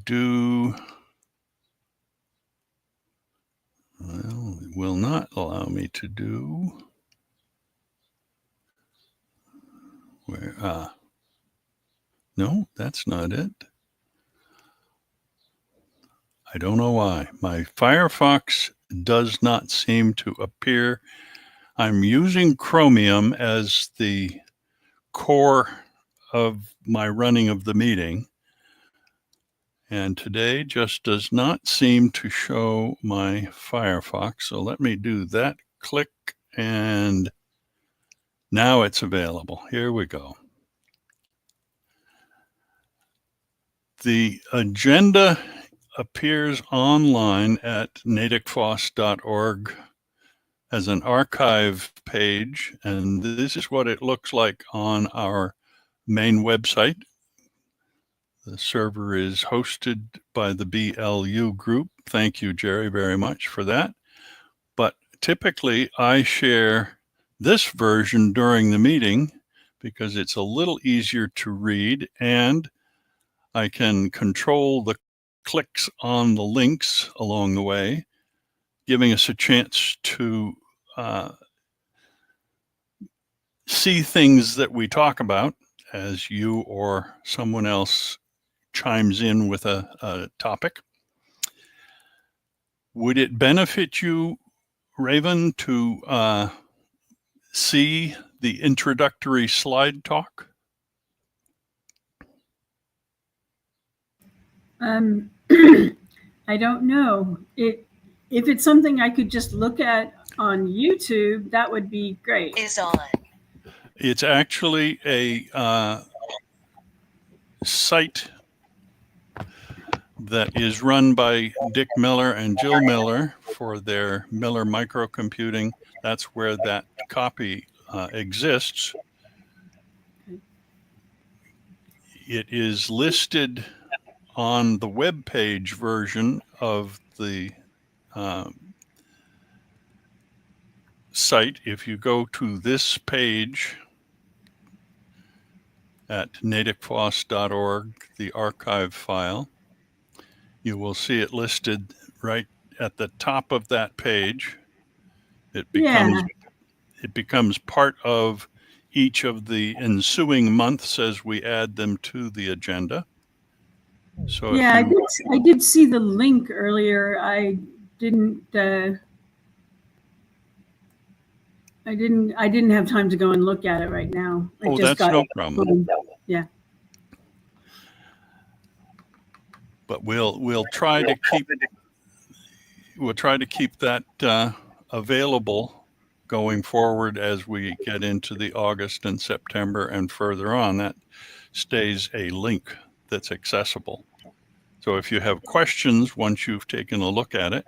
do, well, it will not allow me to do, where, no, that's not it. I don't know why. My Firefox does not seem to appear. I'm using Chromium as the core of my running of the meeting. And today just does not seem to show my Firefox. So let me do that. Click, and now it's available. Here we go. The agenda appears online at NatickFOSS.org as an archive page, and this is what it looks like on our main website. The server is hosted by the BLU group. Thank you, Jerry, very much for that. But typically I share this version during the meeting because it's a little easier to read, and I can control the clicks on the links along the way, giving us a chance to see things that we talk about as you or someone else chimes in with a topic. Would it benefit you, Raven, to see the introductory slide talk? I don't know. If it's something I could just look at on YouTube, that would be great. Is on. It's actually a site that is run by Dick Miller and Jill Miller for their Miller Microcomputing. That's where that copy exists. It is listed on the web page version of the site. If you go to this page at NatickFOSS.org, the archive file, you will see it listed right at the top of that page. It becomes part of each of the ensuing months as we add them to the agenda. So yeah, I did see the link earlier. I didn't have time to go and look at it right now. That's no problem. Yeah. But we'll try to keep that available going forward as we get into the August and September and further on. That stays a link that's accessible. So if you have questions once you've taken a look at it,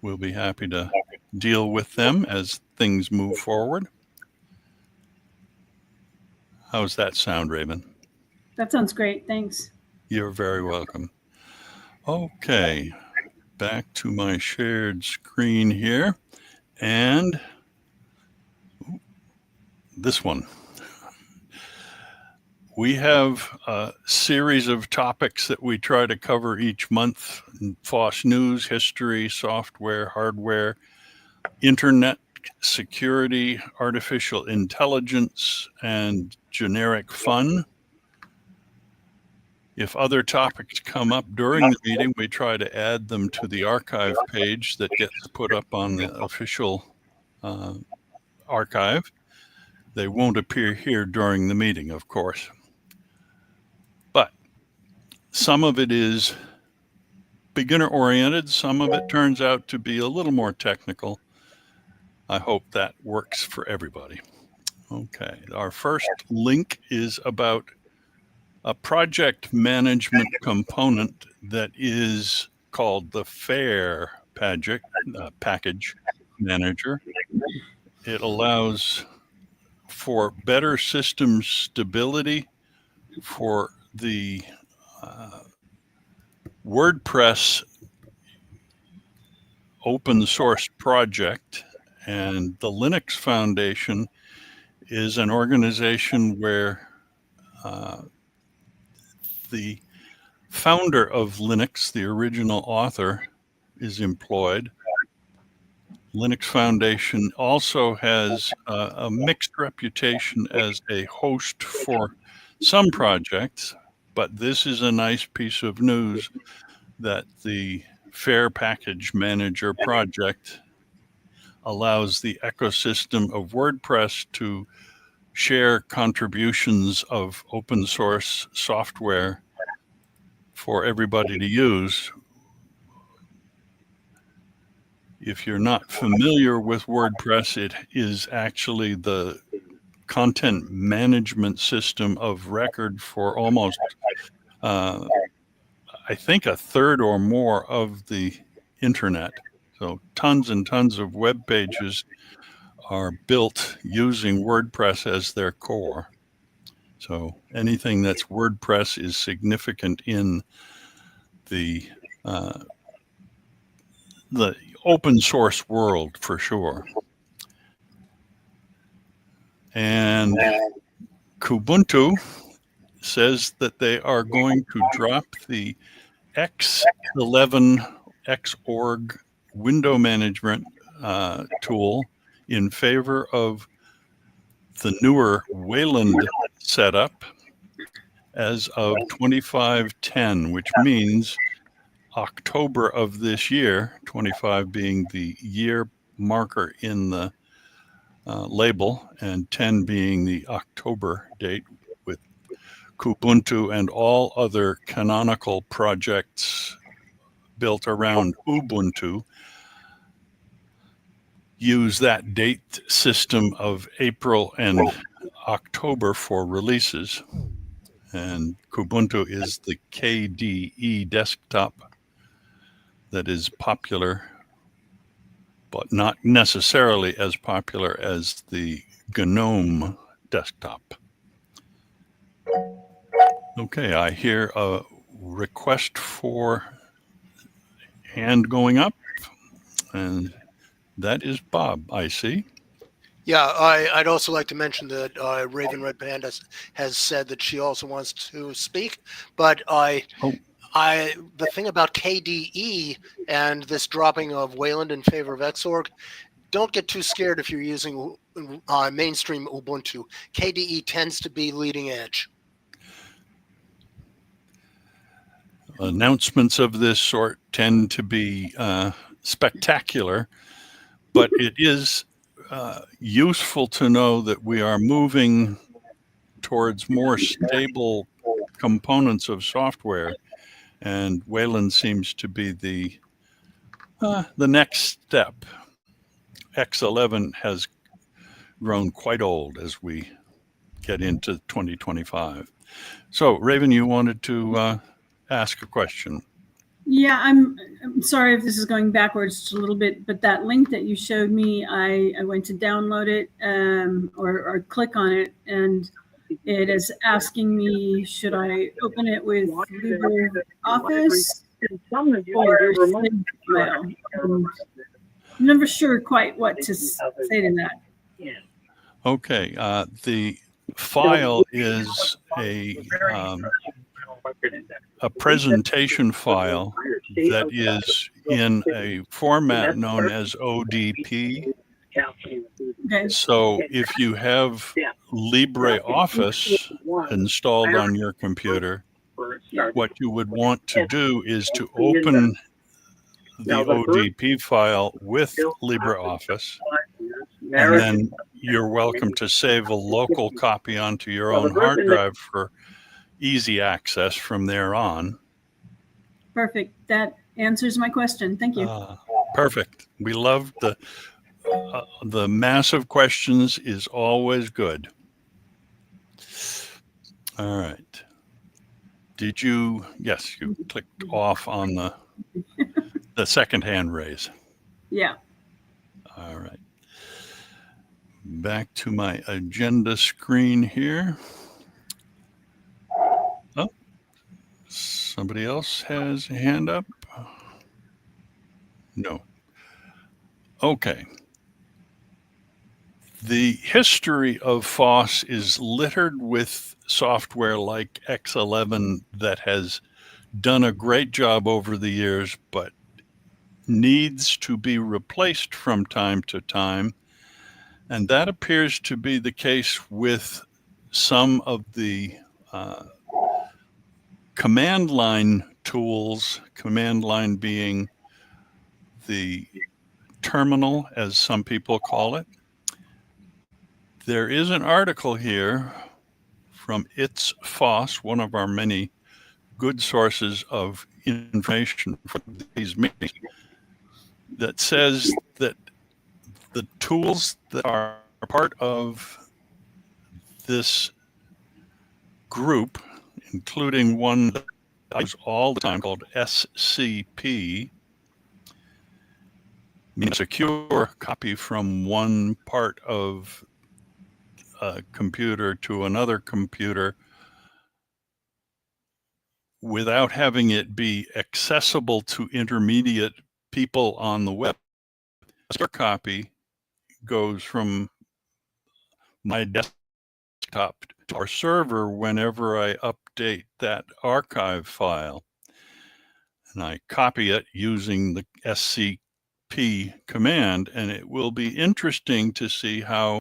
we'll be happy to deal with them as things move forward. How's that sound, Raven? That sounds great. Thanks. You're very welcome. Okay, back to my shared screen here, and this one. We have a series of topics that we try to cover each month: FOSS news, history, software, hardware, internet security, artificial intelligence, and generic fun. If other topics come up during the meeting, we try to add them to the archive page that gets put up on the official archive. They won't appear here during the meeting, of course. But some of it is beginner-oriented. Some of it turns out to be a little more technical. I hope that works for everybody. Okay, our first link is about a project management component that is called the FAIR package manager. It allows for better system stability for the WordPress open source project, and the Linux Foundation is an organization where the founder of Linux, the original author, is employed. Linux Foundation also has a mixed reputation as a host for some projects, but this is a nice piece of news that the Fair Package Manager project allows the ecosystem of WordPress to share contributions of open source software for everybody to use. If you're not familiar with WordPress, it is actually the content management system of record for almost, I think, a third or more of the internet. So tons and tons of web pages are built using WordPress as their core. So anything that's WordPress is significant in the open source world for sure. And Kubuntu says that they are going to drop the X11 Xorg window management tool in favor of the newer Wayland setup as of 2510, which means October of this year, 25 being the year marker in the label and 10 being the October date, with Kubuntu and all other canonical projects built around Ubuntu use that date system of April and October for releases. And Kubuntu is the KDE desktop that is popular, but not necessarily as popular as the GNOME desktop. Okay, I hear a request for hand going up, and that is Bob, I see. Yeah, I'd also like to mention that Raven Red Panda has said that she also wants to speak, but the thing about KDE and this dropping of Wayland in favor of Xorg, don't get too scared if you're using mainstream Ubuntu. KDE tends to be leading edge. Announcements of this sort tend to be spectacular, but it is useful to know that we are moving towards more stable components of software, and Wayland seems to be the next step. X11 has grown quite old as we get into 2025. So, Raven, you wanted to ask a question. Yeah, I'm sorry if this is going backwards just a little bit, but that link that you showed me, I went to download it or click on it, and it is asking me, should I open it with LibreOffice or save file? I'm never sure quite what to say to that. Okay, the file is a presentation file that is in a format known as ODP. Okay. So if you have LibreOffice installed on your computer, what you would want to do is to open the ODP file with LibreOffice, and then you're welcome to save a local copy onto your own hard drive for easy access from there on. Perfect. That answers my question. Thank you. Perfect. We love the massive questions is always good. All right. Did you? Yes, you clicked off on the second hand raise. Yeah. All right. Back to my agenda screen here. Oh, somebody else has a hand up? No. Okay. The history of FOSS is littered with software like X11 that has done a great job over the years, but needs to be replaced from time to time. And that appears to be the case with some of the command line tools, command line being the terminal, as some people call it. There is an article here from NatickFOSS, one of our many good sources of information for these meetings, that says that the tools that are part of this group, including one that I use all the time called SCP, means secure copy from one part of a computer to another computer without having it be accessible to intermediate people on the web. A secure copy goes from my desktop to our server whenever I update that archive file. And I copy it using the SCP command, and it will be interesting to see how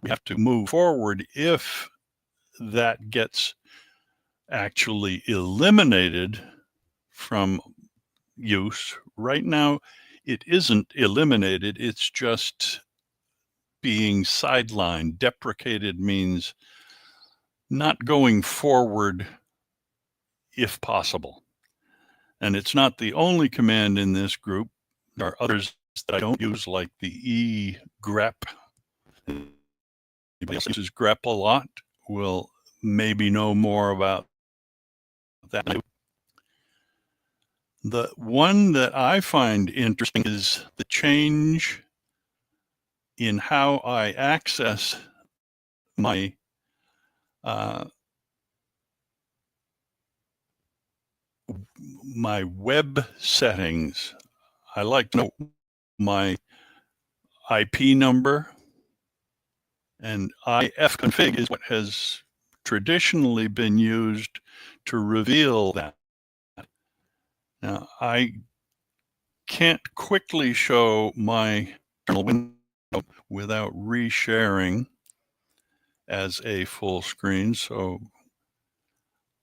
we have to move forward if that gets actually eliminated from use. Right now, it isn't eliminated, it's just being sidelined. Deprecated means not going forward if possible. And it's not the only command in this group. There are others that I don't use, like the grep. Anybody else uses grep a lot will maybe know more about that. The one that I find interesting is the change in how I access my my web settings. I like to know my IP number, and ifconfig is what has traditionally been used to reveal that. Now, I can't quickly show my terminal window without resharing as a full screen, so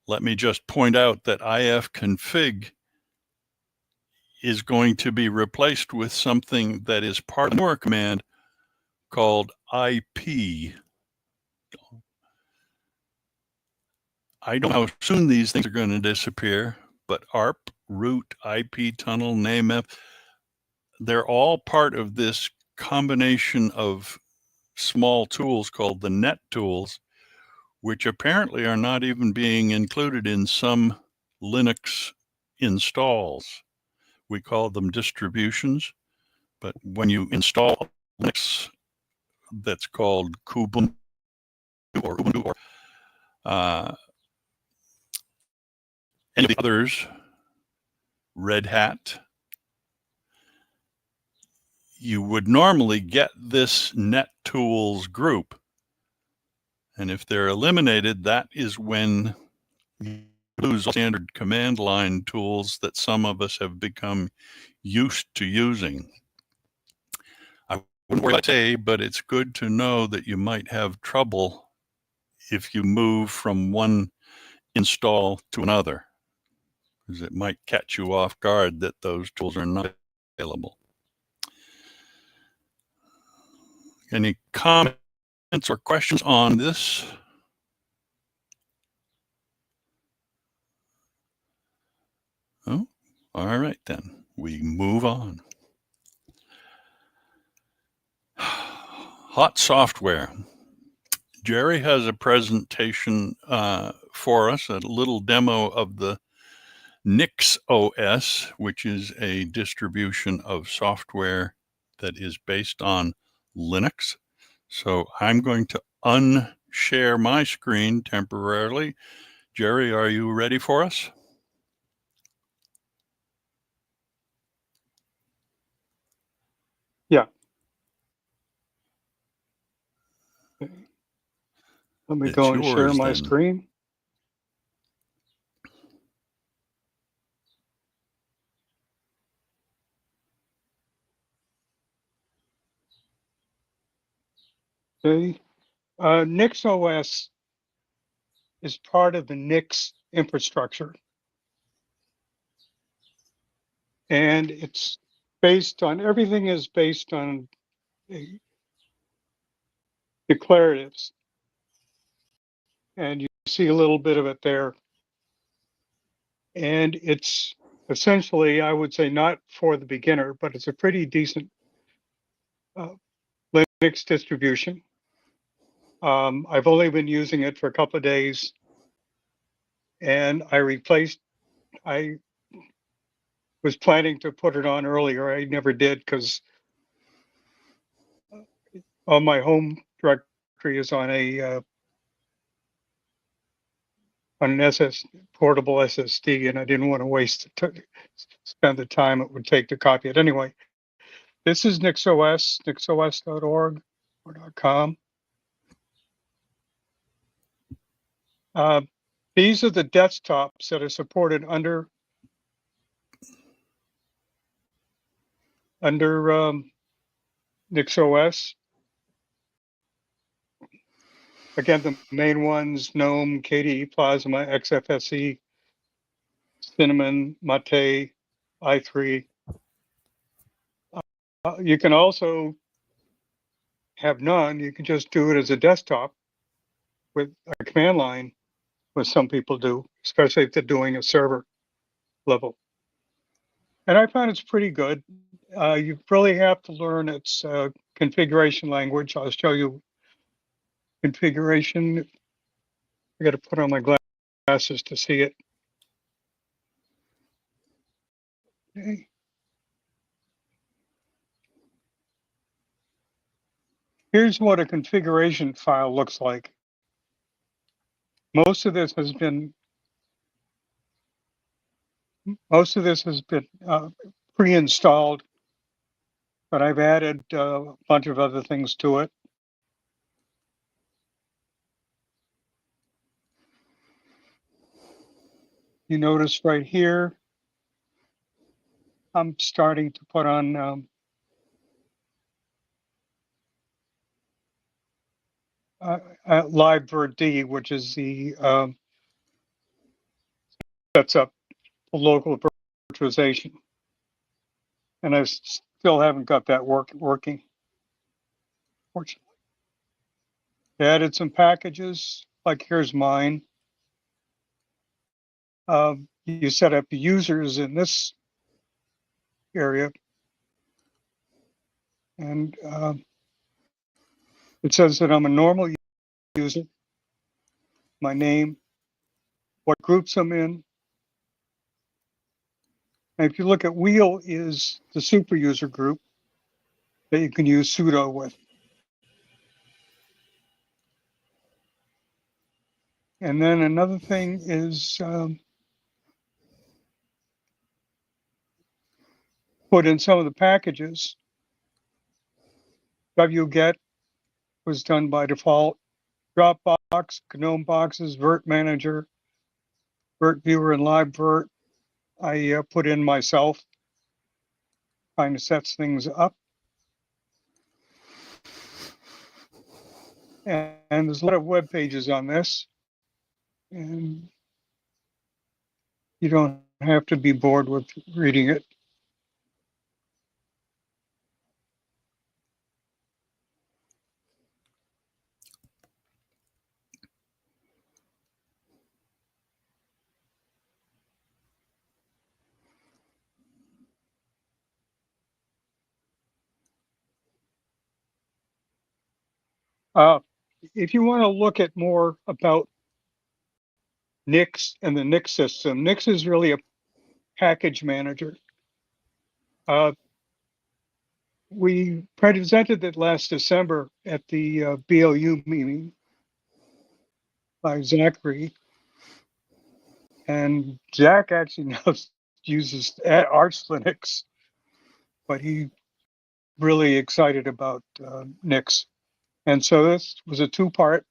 let me just point out that ifconfig is going to be replaced with something that is part of the newer command called IP. I don't know how soon these things are going to disappear, but ARP, root, IP tunnel, nameF, they're all part of this combination of small tools called the net tools, which apparently are not even being included in some Linux installs. We call them distributions, but when you install Linux that's called Kubuntu or Ubuntu or any of the others, Red Hat, you would normally get this net tools group. And if they're eliminated, that is when you lose standard command line tools that some of us have become used to using. I wouldn't worry about today, but it's good to know that you might have trouble if you move from one install to another, because it might catch you off guard that those tools are not available. Any comments or questions on this? Oh, all right then, we move on. Hot software. Jerry has a presentation for us, a little demo of the NatickFOSS, which is a distribution of software that is based on Linux. So I'm going to unshare my screen temporarily. Jerry, are you ready for us? Yeah. Okay. Let me It's go and share yours my then. screen. Okay. NixOS is part of the Nix infrastructure. And it's based on, everything is based on declaratives. And you see a little bit of it there. And it's essentially, I would say, not for the beginner, but it's a pretty decent Linux distribution. I've only been using it for a couple of days, and I was planning to put it on earlier. I never did because all my home directory is on an portable SSD, and I didn't want to spend the time it would take to copy it. Anyway, this is NixOS, nixos.org or .com. These are the desktops that are supported under NixOS. Again, the main ones: GNOME, KDE Plasma, XFCE, Cinnamon, Mate, i3. You can also have none. You can just do it as a desktop with a command line, what some people do, especially if they're doing a server level. And I found it's pretty good. You really have to learn its configuration language. I'll show you configuration. I got to put on my glasses to see it. Okay. Here's what a configuration file looks like. Most of this has been pre-installed, but I've added a bunch of other things to it. You notice right here, I'm starting to put on LiveVirt, which is the sets up the local virtualization, and I still haven't got that working. Fortunately, I added some packages. Like here's mine. You set up users in this area, and it says that I'm a normal user, my name, what groups I'm in. And if you look at wheel is the super user group that you can use sudo with. And then another thing is put in some of the packages. wget was done by default. Dropbox, GNOME boxes, Virt Manager, Virt Viewer, and LiveVirt. I put in myself, kind of sets things up. And there's a lot of web pages on this. And you don't have to be bored with reading it. If you want to look at more about Nix and the Nix system, Nix is really a package manager. We presented it last December at the BLU meeting by Zachary. And Zach actually now uses Arch Linux, but he's really excited about Nix. And so this was a two-part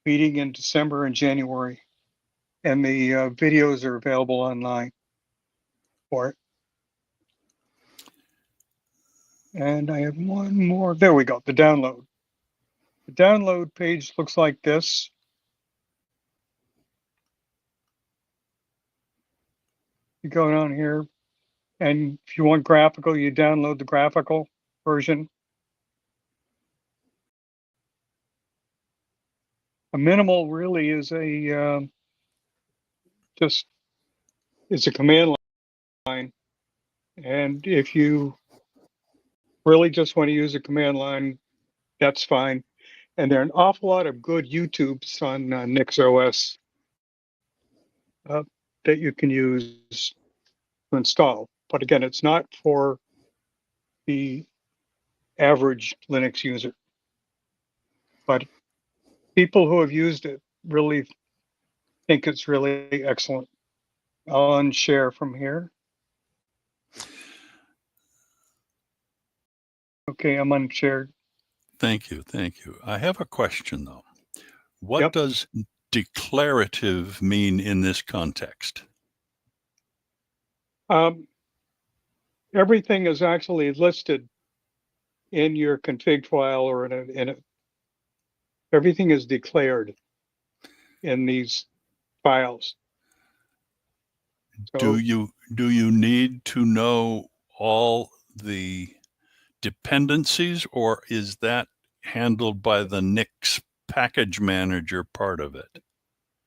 meeting in December and January. And the videos are available online for it. And I have one more. There we go, the download. The download page looks like this. You go down here, and if you want graphical, you download the graphical version. A minimal really is a just is a command line, and if you really just want to use a command line, that's fine. And there are an awful lot of good YouTubes on NixOS that you can use to install. But again, it's not for the average Linux user. But people who have used it really think it's really excellent. I'll unshare from here. Okay, I'm unshared. Thank you. Thank you. I have a question, though. What Yep. does declarative mean in this context? Everything is actually listed in your config file or in a everything is declared in these files. Do So you need to know all the dependencies, or is that handled by the Nix package manager part of it?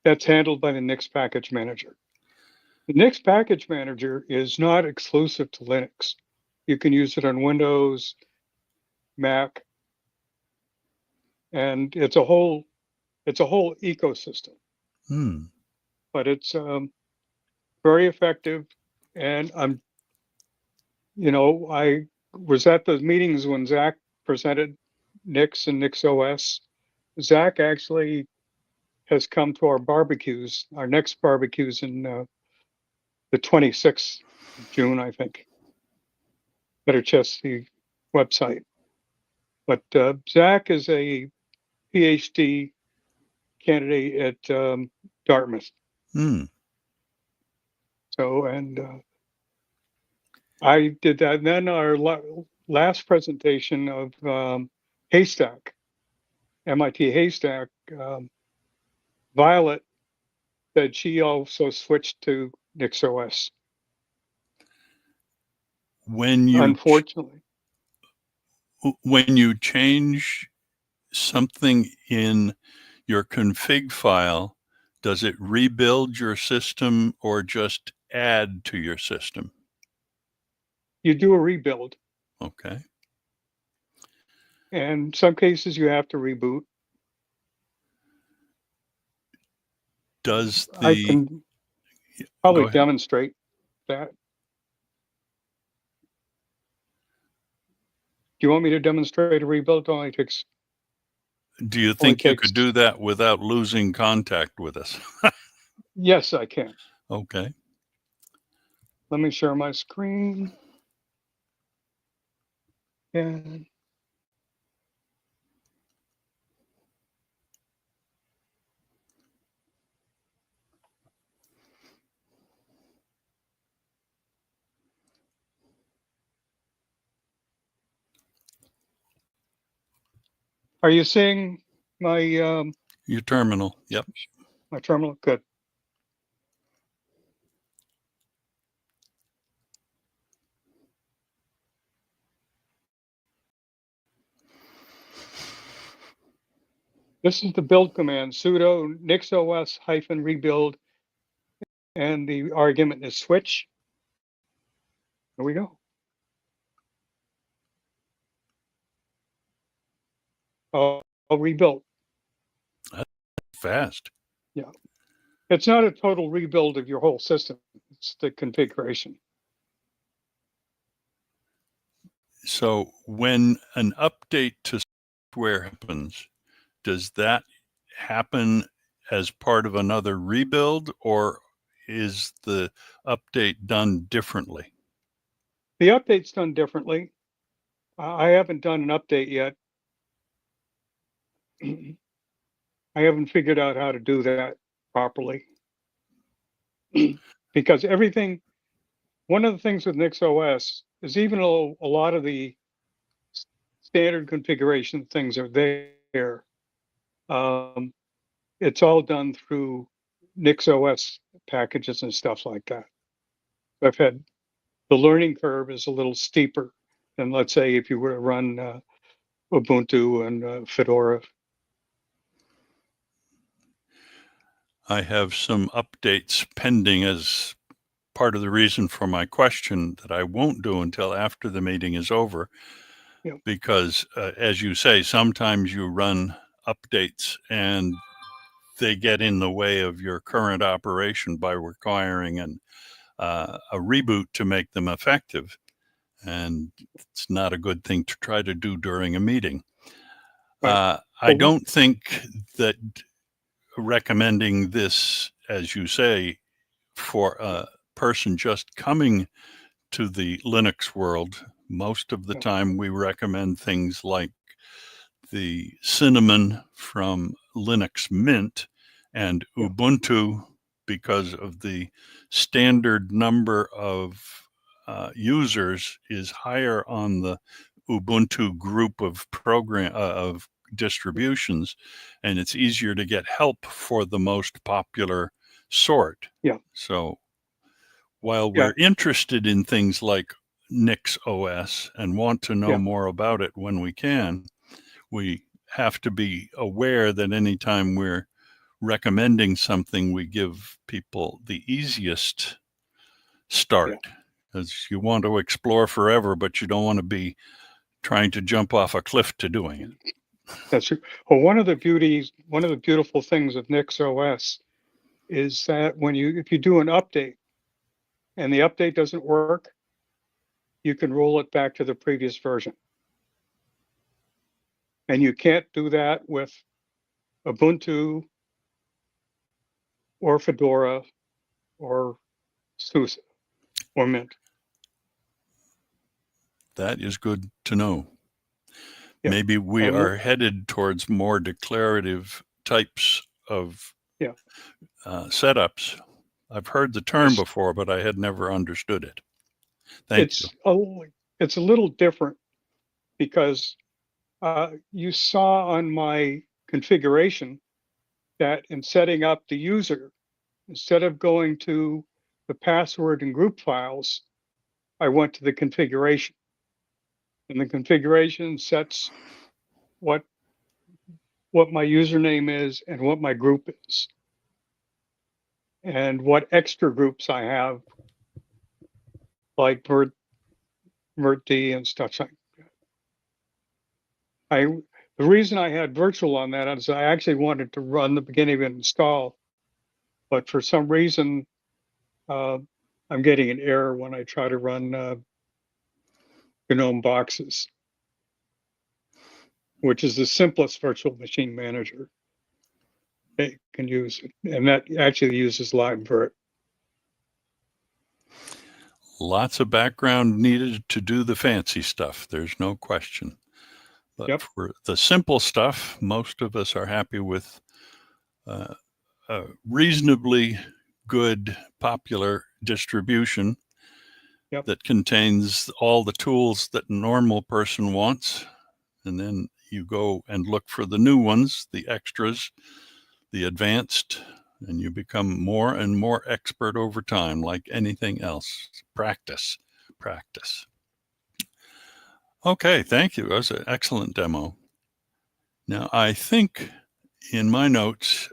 that's handled by the Nix package manager. The Nix package manager is not exclusive to Linux. You can use it on Windows, Mac, and it's a whole ecosystem. But it's very effective, and I was at those meetings when Zach presented Nix and NixOS. Zach actually has come to our barbecues, our next barbecues in the 26th of June, I think. Better check the website. But Zach is a PhD candidate at Dartmouth. So, and I did that. And then our last presentation of Haystack, MIT Haystack, Violet said she also switched to NixOS. Unfortunately, when you change something in your config file, does it rebuild your system or just add to your system? you do a rebuild. Okay. And in some cases you have to reboot. Does I can probably demonstrate that. Do you want me to demonstrate a rebuild? It only takes. Do you think you could do that without losing contact with us? Yes, I can. Okay. Let me share my screen. And are you seeing my your terminal? Yep. My terminal? Good. This is the build command, sudo nixos -rebuild, and the argument is switch. Here we go. I'll rebuild. That's fast. Yeah. It's not a total rebuild of your whole system. It's the configuration. So when an update to software happens, does that happen as part of another rebuild, or is the update done differently? The update's done differently. I haven't done an update yet. I haven't figured out how to do that properly. Because one of the things with NixOS is even though a lot of the standard configuration things are there, It's all done through NixOS packages and stuff like that. I've had the learning curve is a little steeper than, let's say, if you were to run Ubuntu and Fedora. I have some updates pending as part of the reason for my question that I won't do until after the meeting is over. Yep. Because as you say, sometimes you run updates and they get in the way of your current operation by requiring a reboot to make them effective. And it's not a good thing to try to do during a meeting. Right. I don't think that recommending this, as you say, for a person just coming to the Linux world, most of the Yeah. time we recommend things like the Cinnamon from Linux Mint and Yeah. Ubuntu, because of the standard number of users is higher on the Ubuntu group of of distributions, and it's easier to get help for the most popular sort. Yeah. So while we're interested in things like NixOS and want to know more about it when we can, we have to be aware that anytime we're recommending something, we give people the easiest start, because you want to explore forever, but you don't want to be trying to jump off a cliff to doing it. That's true. Well, one of the beautiful things of NixOS is that if you do an update and the update doesn't work, you can roll it back to the previous version. And you can't do that with Ubuntu or Fedora or SUSE or Mint. That is good to know. Yeah. Maybe we are headed towards more declarative types of setups. I've heard the term before, but I had never understood it. Thank you. It's a little different because you saw on my configuration that in setting up the user, instead of going to the password and group files, I went to the configuration. And the configuration sets what my username is and what my group is, and what extra groups I have, like VirtD and stuff like that. The reason I had virtual on that is I actually wanted to run the beginning of an install, but for some reason, I'm getting an error when I try to run GNOME boxes, which is the simplest virtual machine manager they can use, and that actually uses LiveVirt. Lots of background needed to do the fancy stuff. There's no question. But for the simple stuff, most of us are happy with a reasonably good, popular distribution that contains all the tools that a normal person wants. And then you go and look for the new ones, the extras, the advanced, and you become more and more expert over time, like anything else. Practice. Okay, thank you. That was an excellent demo. Now, I think in my notes,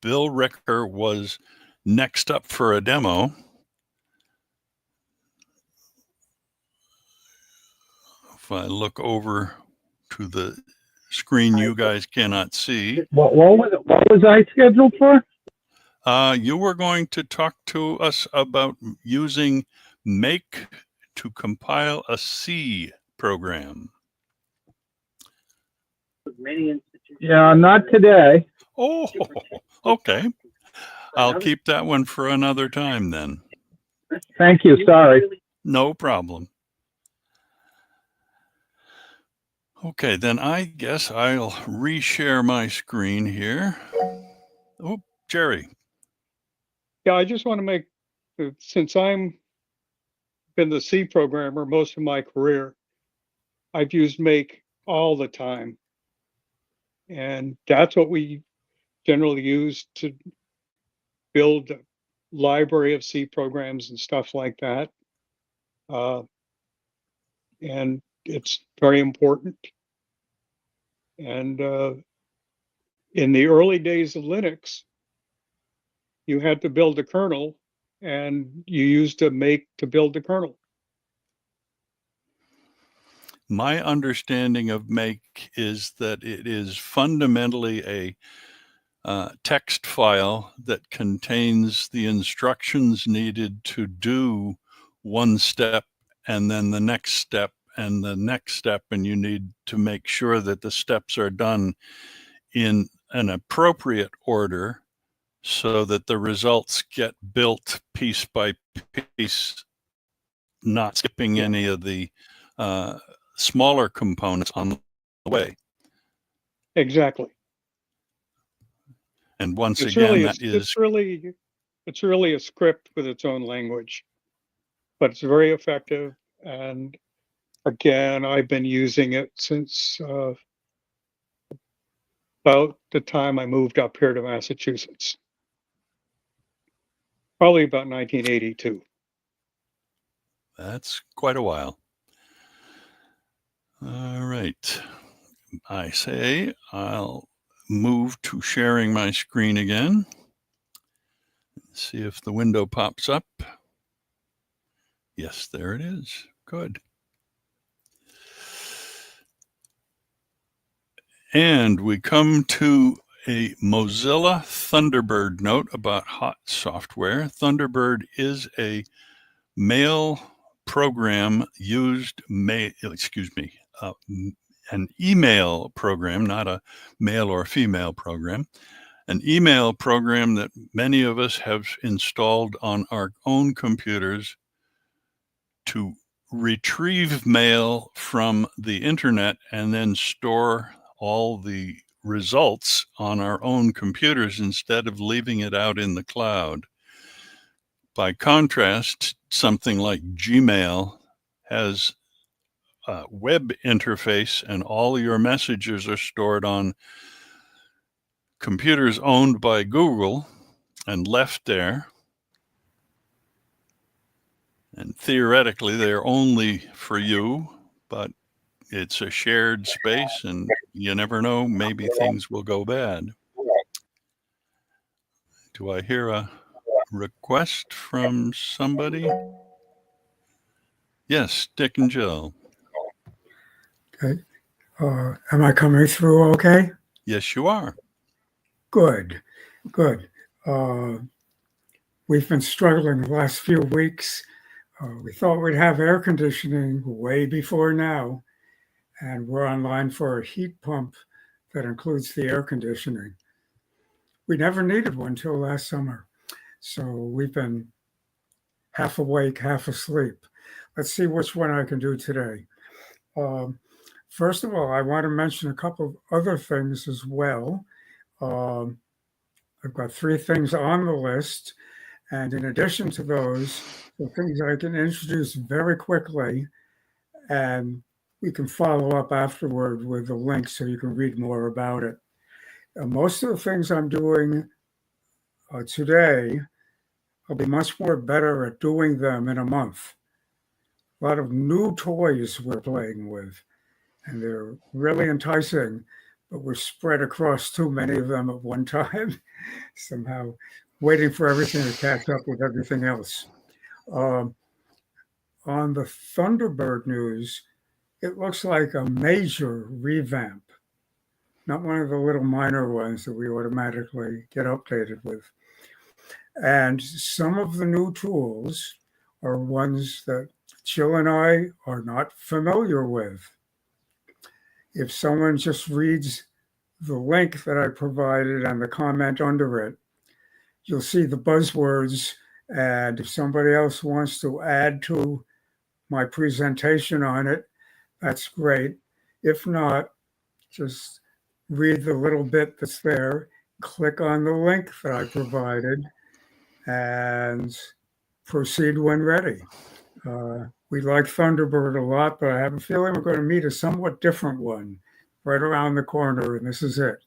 Bill Ricker was next up for a demo. If I look over to the screen you guys cannot see. What was I scheduled for? You were going to talk to us about using Make to compile a C program. Yeah, not today. Oh, okay. I'll keep that one for another time then. Thank you. Sorry. No problem. Okay, then I guess I'll reshare my screen here. Oh, Jerry. Yeah, I just want to make, since I'm been the C programmer most of my career, I've used Make all the time. And that's what we generally use to build a library of C programs and stuff like that. And it's very important. And in the early days of Linux, you had to build a kernel, and you used to build the kernel. My understanding of make is that it is fundamentally a text file that contains the instructions needed to do one step and then the next step and the next step, and you need to make sure that the steps are done in an appropriate order so that the results get built piece by piece, not skipping any of the smaller components on the way. Exactly. And once It's again, really that is it's really a script with its own language, but it's very effective. And again, I've been using it since about the time I moved up here to Massachusetts, probably about 1982. that's quite a while. All right. I say I'll move to sharing my screen again. See if the window pops up. Yes, there it is. Good. And we come to a Mozilla Thunderbird note about hot software. Thunderbird is a mail program used, an email program, not a male or female program, an email program that many of us have installed on our own computers to retrieve mail from the internet and then store all the results on our own computers instead of leaving it out in the cloud. By contrast, something like Gmail has a web interface, and all your messages are stored on computers owned by Google and left there. And theoretically, they're only for you, but it's a shared space, and you never know, maybe things will go bad. Do I hear a request from somebody? Yes, Dick and Jill. Okay. Am I coming through okay? Yes, you are. Good, good. We've been struggling the last few weeks. We thought we'd have air conditioning way before now, and we're online for a heat pump that includes the air conditioning. We never needed one till last summer, so we've been half awake, half asleep. Let's see which one I can do today. First of all, I want to mention a couple of other things as well. I've got 3 things on the list. And in addition to those, the things I can introduce very quickly, and we can follow up afterward with the link so you can read more about it. Most of the things I'm doing today, I'll be much more better at doing them in a month. A lot of new toys we're playing with, and they're really enticing, but we're spread across too many of them at one time, somehow waiting for everything to catch up with everything else. On the Thunderbird news, it looks like a major revamp, not one of the little minor ones that we automatically get updated with. And some of the new tools are ones that Jill and I are not familiar with. If someone just reads the link that I provided and the comment under it, you'll see the buzzwords. And if somebody else wants to add to my presentation on it, that's great. If not, just read the little bit that's there, click on the link that I provided, and proceed when ready. We like Thunderbird a lot, but I have a feeling we're going to meet a somewhat different one right around the corner, and this is it.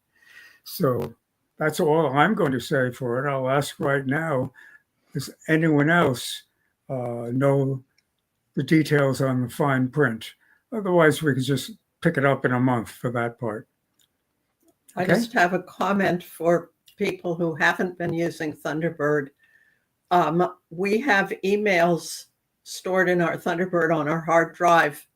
So that's all I'm going to say for it. I'll ask right now, does anyone else know the details on the fine print? Otherwise, we could just pick it up in a month for that part. I Okay. just have a comment for people who haven't been using Thunderbird. We have emails stored in our Thunderbird on our hard drive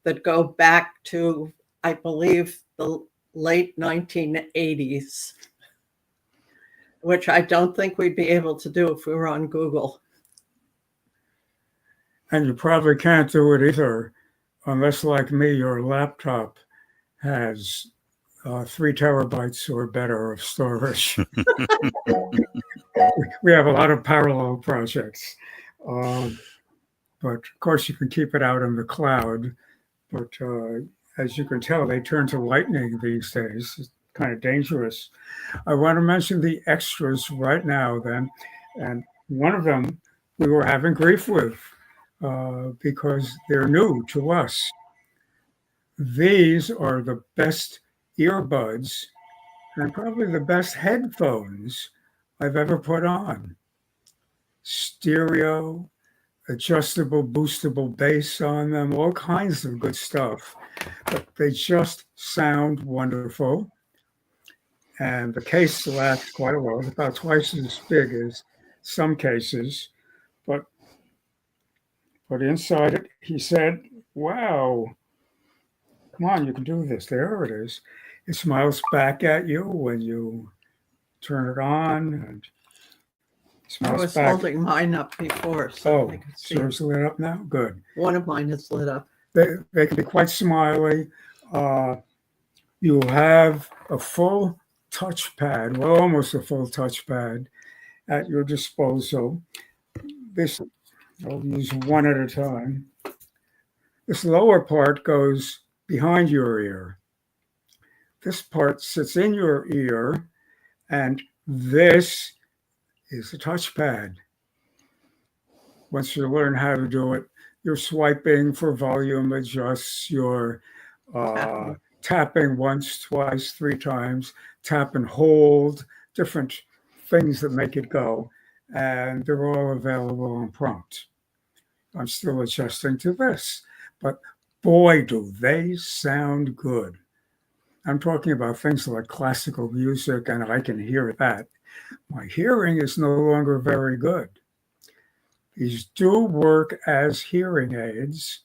that go back to, I believe, the late 1980s, which I don't think we'd be able to do if we were on Google. And you probably can't do it either, unless, like me, your laptop has 3 terabytes or better of storage. We have a lot of parallel projects. But of course, you can keep it out in the cloud. But as you can tell, they turn to lightning these days. It's kind of dangerous. I want to mention the extras right now then. And one of them we were having grief with because they're new to us. These are the best earbuds and probably the best headphones I've ever put on. Stereo, adjustable, boostable bass on them, all kinds of good stuff. But they just sound wonderful. And the case lasts quite a while. It's about twice as big as some cases. But inside it, he said, wow, come on, you can do this. There it is. It smiles back at you when you turn it on, and I smiles was back. holding mine up before, so I Oh, could see. so it's lit up now? Good. One of mine is lit up. They can be quite smiley. You'll have a full touchpad, well, almost a full touchpad at your disposal. This, I'll use one at a time. This lower part goes behind your ear. This part sits in your ear, and this is the touchpad. Once you learn how to do it, you're swiping for volume adjusts, you're tapping once, twice, 3 times, tap and hold, different things that make it go. And they're all available on prompt. I'm still adjusting to this, but boy, do they sound good. I'm talking about things like classical music, and I can hear that. My hearing is no longer very good. These do work as hearing aids,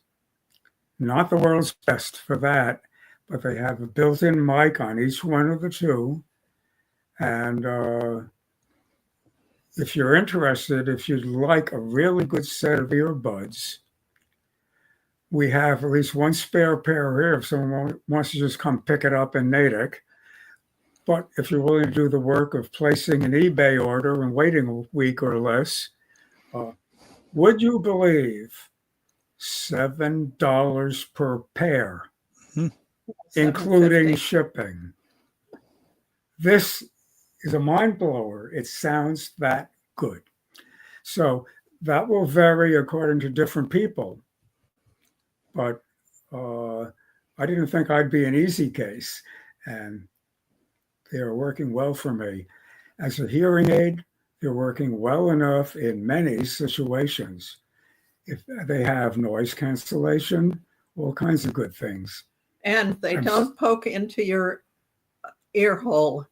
not the world's best for that, but they have a built-in mic on each one of the 2. And if you're interested, if you'd like a really good set of earbuds, we have at least one spare pair here if someone wants to just come pick it up in Natick. But if you're willing to do the work of placing an eBay order and waiting a week or less, would you believe $7 per pair, including $7.50. shipping? This is a mind blower. It sounds that good. So that will vary according to different people. But I didn't think I'd be an easy case, and they are working well for me. As a hearing aid, they're working well enough in many situations. If they have noise cancellation, all kinds of good things. And they don't poke into your ear hole,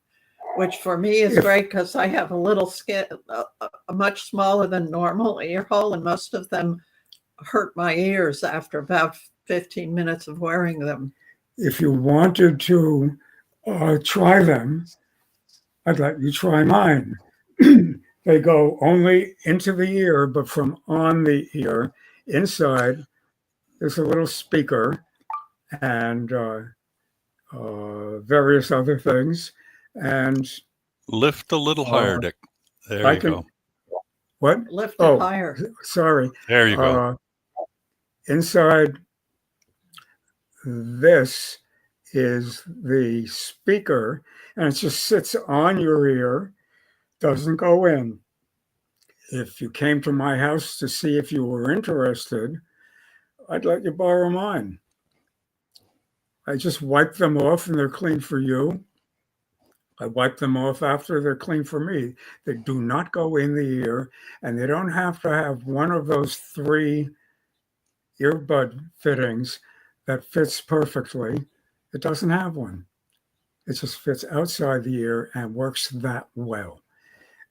which for me is great because I have a little skin, a much smaller than normal ear hole, and most of them hurt my ears after about 15 minutes of wearing them. If you wanted to try them, I'd let you try mine. They go only into the ear, but from on the ear, inside, there's a little speaker and various other things. And Lift a little higher, Dick. There you go. What? Lift it higher. Sorry. There you go. Inside this is the speaker, and it just sits on your ear, doesn't go in. If you came to my house to see if you were interested, I'd let you borrow mine. I just wipe them off and they're clean for you. I wipe them off after they're clean for me. They do not go in the ear, and they don't have to have one of those 3 earbud fittings that fits perfectly. It doesn't have one. It just fits outside the ear and works that well.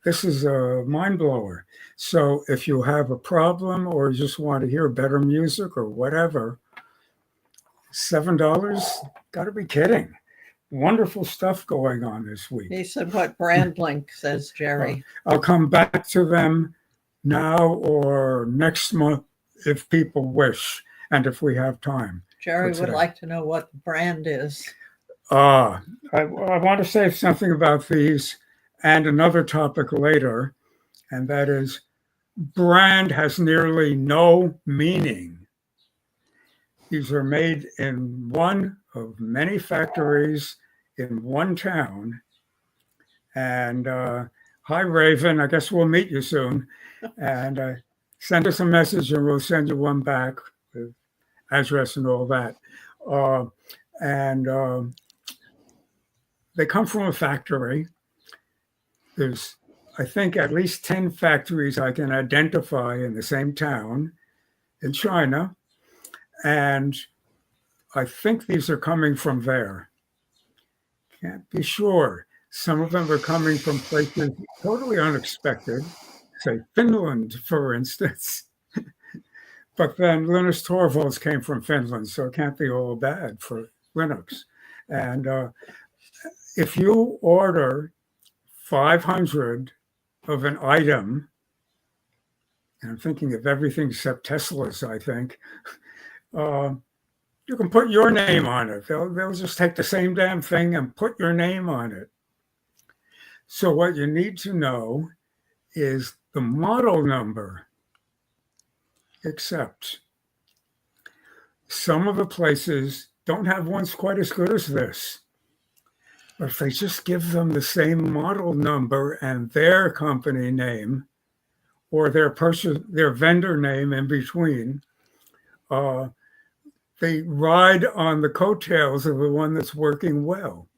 This is a mind blower. So if you have a problem or you just want to hear better music or whatever, $7? Got to be kidding. Wonderful stuff going on this week. He said, what brand link, says Jerry. I'll come back to them now or next month if people wish and if we have time. Jerry would today. like to know what the brand is. I want to say something about these and another topic later, and that is brand has nearly no meaning. These are made in one of many factories in one town. And hi, Raven, I guess we'll meet you soon. And send us a message and we'll send you one back with address and all that. They come from a factory. There's, I think, at least 10 factories I can identify in the same town in China. And I think these are coming from there. Can't be sure. Some of them are coming from places totally unexpected, say Finland, for instance. But then Linus Torvalds came from Finland, so it can't be all bad for Linux. And if you order 500 of an item, and I'm thinking of everything except Teslas, I think, you can put your name on it. They'll just take the same damn thing and put your name on it. So what you need to know is the model number, except some of the places don't have ones quite as good as this. But if they just give them the same model number and their company name or their vendor name in between, they ride on the coattails of the one that's working well.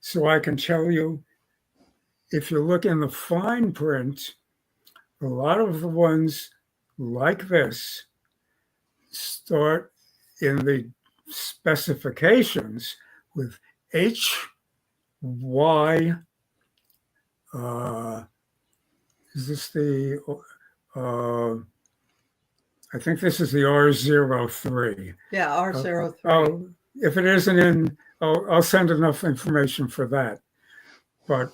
So I can tell you, if you look in the fine print, a lot of the ones like this start in the specifications with HY. Is this the... I think this is the R03. Yeah, R03. Oh, if it isn't in, I'll send enough information for that. But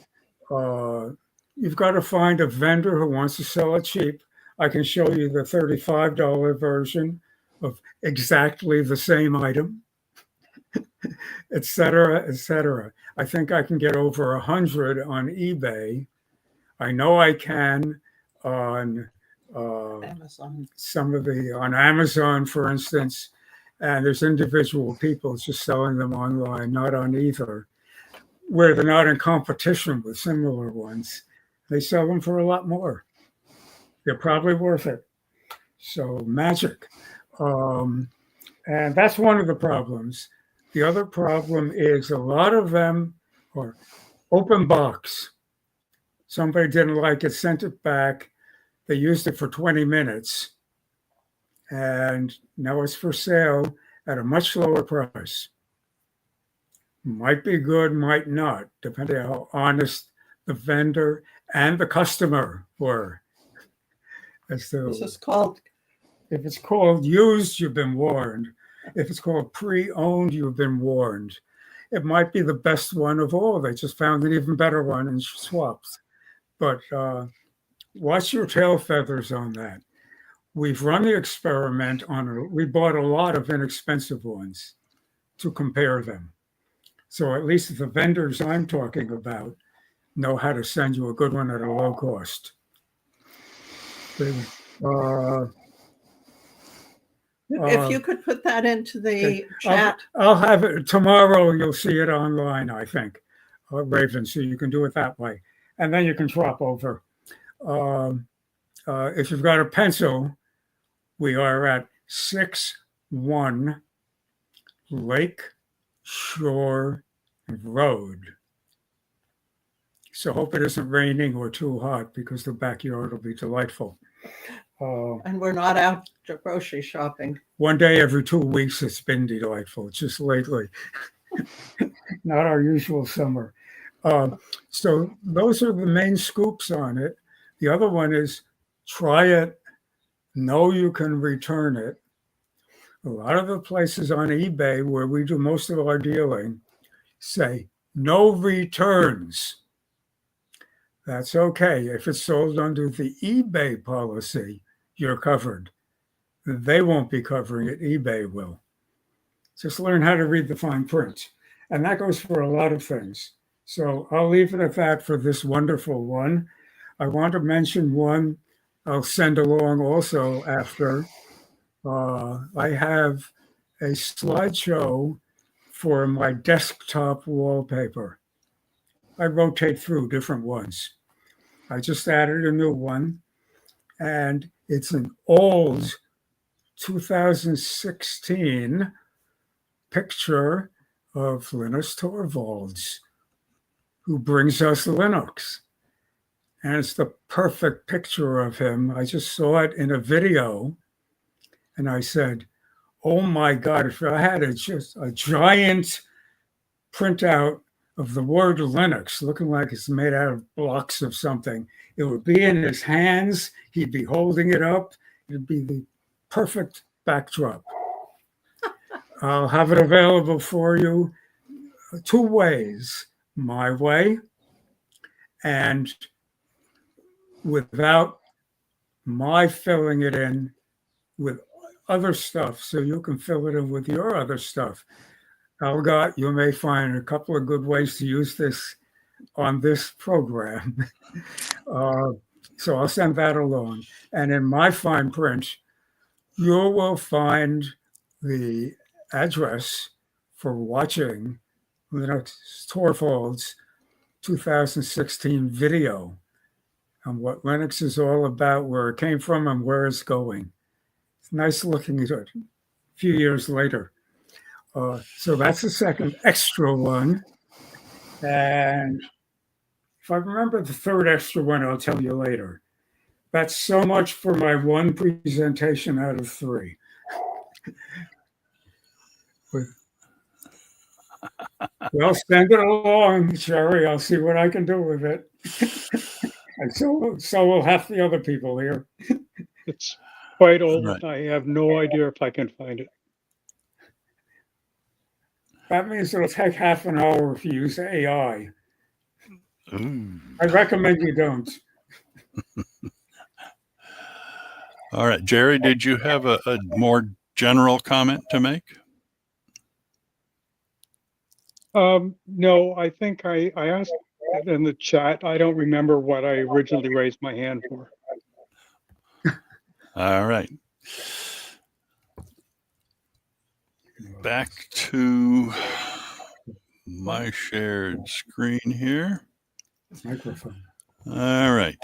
you've got to find a vendor who wants to sell it cheap. I can show you the $35 version of exactly the same item, et cetera, et cetera. I think I can get over 100 on eBay. I know I can on Amazon. on Amazon, for instance, and there's individual people just selling them online, not on either, where they're not in competition with similar ones. They sell them for a lot more. They're probably worth it. So magic. And that's one of the problems. The other problem is a lot of them are open box. Somebody didn't like it, sent it back. They used it for 20 minutes, and now it's for sale at a much lower price. Might be good, might not, depending on how honest the vendor and the customer were. As to, This is called... if it's called used, you've been warned. If it's called pre-owned, you've been warned. It might be the best one of all. They just found an even better one and swapped. But watch your tail feathers on that. We've run the experiment on, we bought a lot of inexpensive ones to compare them. So at least the vendors I'm talking about know how to send you a good one at a low cost. If you could put that into the chat. I'll have it tomorrow. You'll see it online, I think, Raven, so you can do it that way. And then you can drop over. If you've got a pencil, we are at 61 lake, shore, and road. So hope it isn't raining or too hot because the backyard will be delightful. And we're not out to grocery shopping. One day every 2 weeks, it's been delightful. Just lately, not our usual summer. So those are the main scoops on it. The other one is try it, know you can return it. A lot of the places on eBay where we do most of our dealing say no returns. That's okay. If it's sold under the eBay policy, you're covered. They won't be covering it, eBay will. Just learn how to read the fine print. And that goes for a lot of things. So I'll leave it at that for this wonderful one. I want to mention one I'll send along also after. I have a slideshow for my desktop wallpaper. I rotate through different ones. I just added a new one, and it's an old 2016 picture of Linus Torvalds, who brings us Linux. And it's the perfect picture of him. I just saw it in a video, and I said, oh my God, if I had just a giant printout of the word Linux looking like it's made out of blocks of something, it would be in his hands. He'd be holding it up. It'd be the perfect backdrop. I'll have it available for you 2 ways, my way and without my filling it in with other stuff, so you can fill it in with your other stuff. Algot, you may find a couple of good ways to use this on this program. So I'll send that along. And in my fine print, you will find the address for watching Linus Torvalds' 2016 video on what Linux is all about, where it came from, and where it's going. It's nice looking at it a few years later. So that's the second extra one. And if I remember the third extra one, I'll tell you later. That's so much for my one presentation out of 3. Well, send it along, Sherry. I'll see what I can do with it. And so will half the other people here. It's quite old. Right. I have no idea if I can find it. That means it'll take half an hour if you use AI. Ooh. I recommend you don't. All right, Jerry, did you have a more general comment to make? No, I think I asked it in the chat. I don't remember what I originally raised my hand for. All right. Back to my shared screen here. Microphone. All right.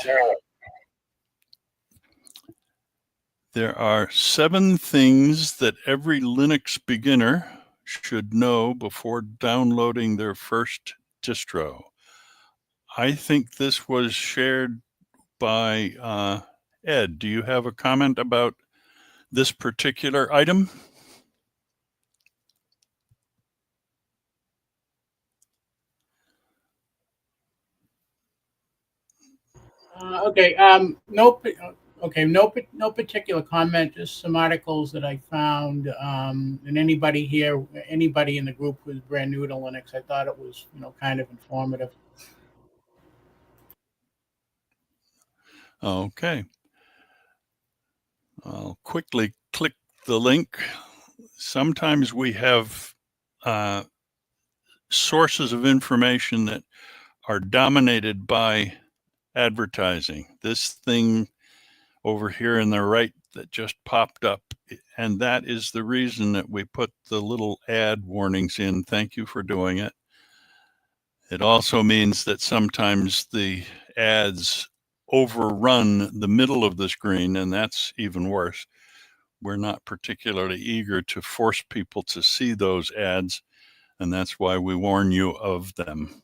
There are 7 things that every Linux beginner should know before downloading their first distro. I think this was shared by Ed. Do you have a comment about this particular item? Okay. No particular comment. Just some articles that I found. And anybody in the group who's brand new to Linux, I thought it was, kind of informative. Okay. I'll quickly click the link. Sometimes we have sources of information that are dominated by advertising. This thing over here in the right that just popped up, and that is the reason that we put the little ad warnings in. Thank you for doing it. It also means that sometimes the ads overrun the middle of the screen, and that's even worse. we're not particularly eager to force people to see those ads, and that's why we warn you of them.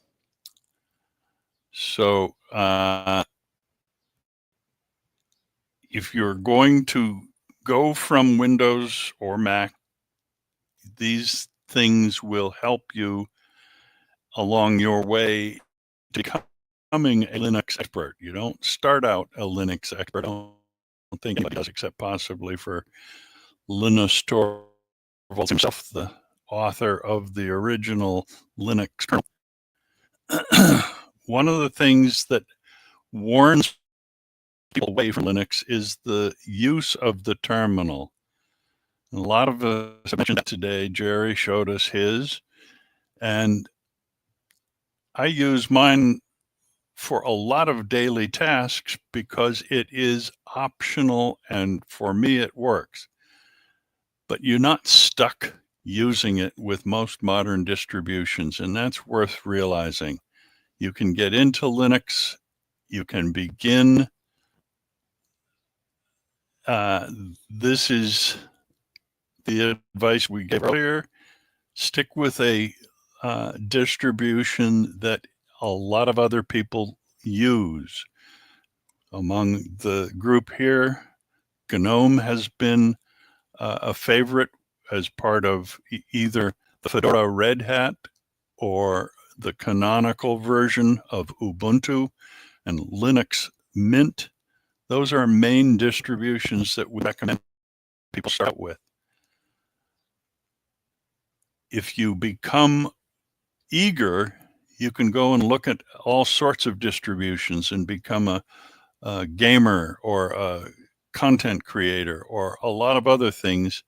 So if you're going to go from Windows or Mac, these things will help you along your way to becoming a Linux expert. You don't start out a Linux expert. I don't think anybody does, except possibly for Linus Torvalds himself, the author of the original Linux kernel. One of the things that warns people away from Linux is the use of the terminal. A lot of us have mentioned that today. Jerry showed us his, and I use mine for a lot of daily tasks because it is optional, and for me it works. But you're not stuck using it with most modern distributions, and that's worth realizing. You can get into Linux, you can begin. This is the advice we gave earlier. Stick with a distribution that a lot of other people use. Among the group here, GNOME has been a favorite as part of either the Fedora Red Hat or the canonical version of Ubuntu and Linux Mint. Those are main distributions that we recommend people start with. If you become eager, you can go and look at all sorts of distributions and become a gamer or a content creator or a lot of other things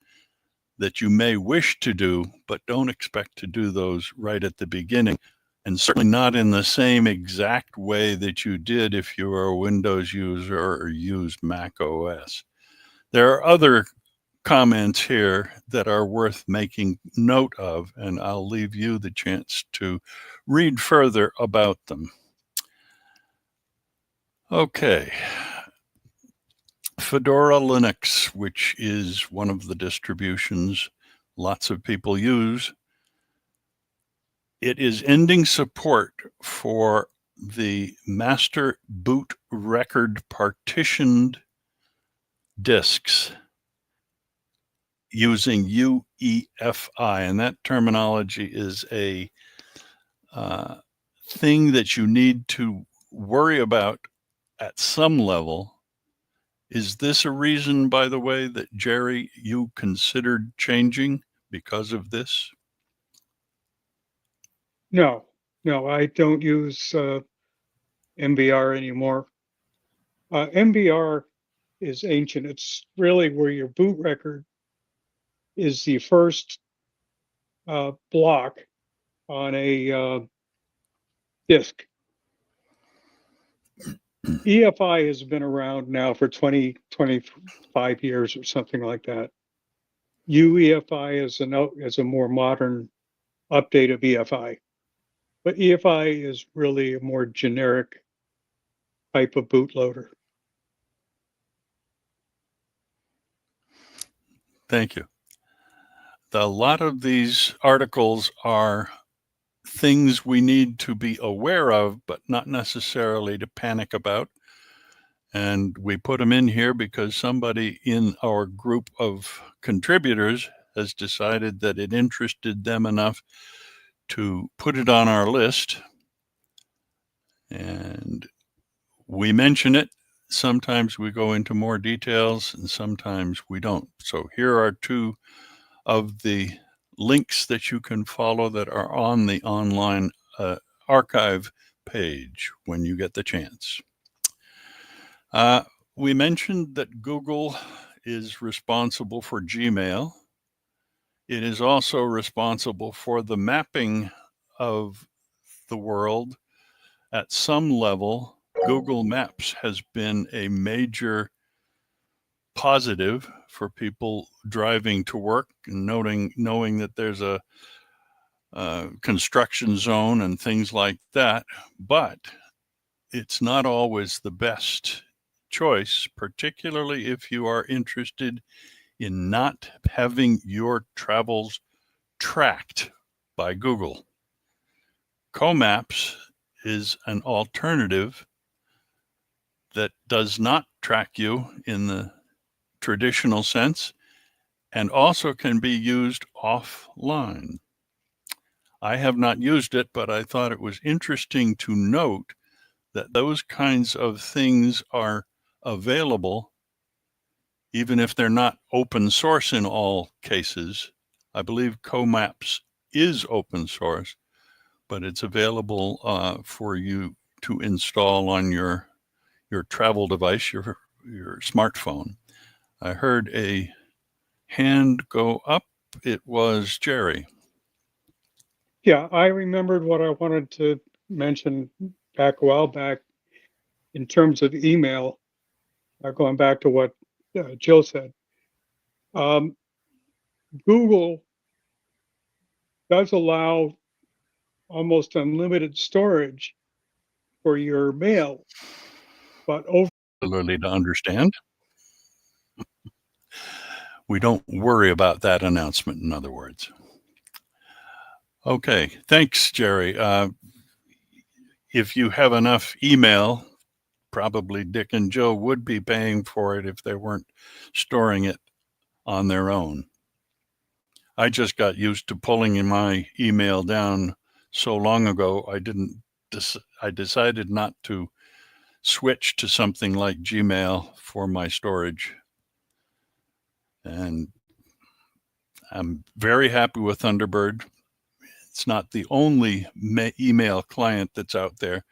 that you may wish to do, but don't expect to do those right at the beginning. And certainly not in the same exact way that you did if you were a Windows user or used Mac OS. There are other comments here that are worth making note of, and I'll leave you the chance to read further about them. Okay. Fedora Linux, which is one of the distributions lots of people use, it is ending support for the master boot record partitioned disks using UEFI, and that terminology is a thing that you need to worry about at some level. Is this a reason, by the way, that Jerry, you considered changing because of this? No, I don't use MBR anymore. MBR is ancient. It's really where your boot record is the first block on a disk. EFI has been around now for 25 years or something like that. UEFI is a more modern update of EFI. But EFI is really a more generic type of bootloader. Thank you. A lot of these articles are things we need to be aware of, but not necessarily to panic about. And we put them in here because somebody in our group of contributors has decided that it interested them enough to put it on our list. And we mention it. Sometimes we go into more details and sometimes we don't. So here are two of the links that you can follow that are on the online archive page when you get the chance. We mentioned that Google is responsible for Gmail. It is also responsible for the mapping of the world. At some level, Google Maps has been a major positive for people driving to work and knowing that there's a construction zone and things like that, but it's not always the best choice, particularly if you are interested in not having your travels tracked by Google. CoMaps is an alternative that does not track you in the traditional sense and also can be used offline. I have not used it, but I thought it was interesting to note that those kinds of things are available, even if they're not open source in all cases. I believe CoMaps is open source, but it's available for you to install on your travel device, your smartphone. I heard a hand go up. It was Jerry. Yeah, I remembered what I wanted to mention back a while back in terms of email, going back to what Jill said. Google does allow almost unlimited storage for your mail, but Particularly to understand. We don't worry about that announcement, in other words. Okay, thanks, Jerry. If you have enough email, probably Dick and Joe would be paying for it if they weren't storing it on their own. I just got used to pulling my email down so long ago, I decided not to switch to something like Gmail for my storage. And I'm very happy with Thunderbird. It's not the only email client that's out there,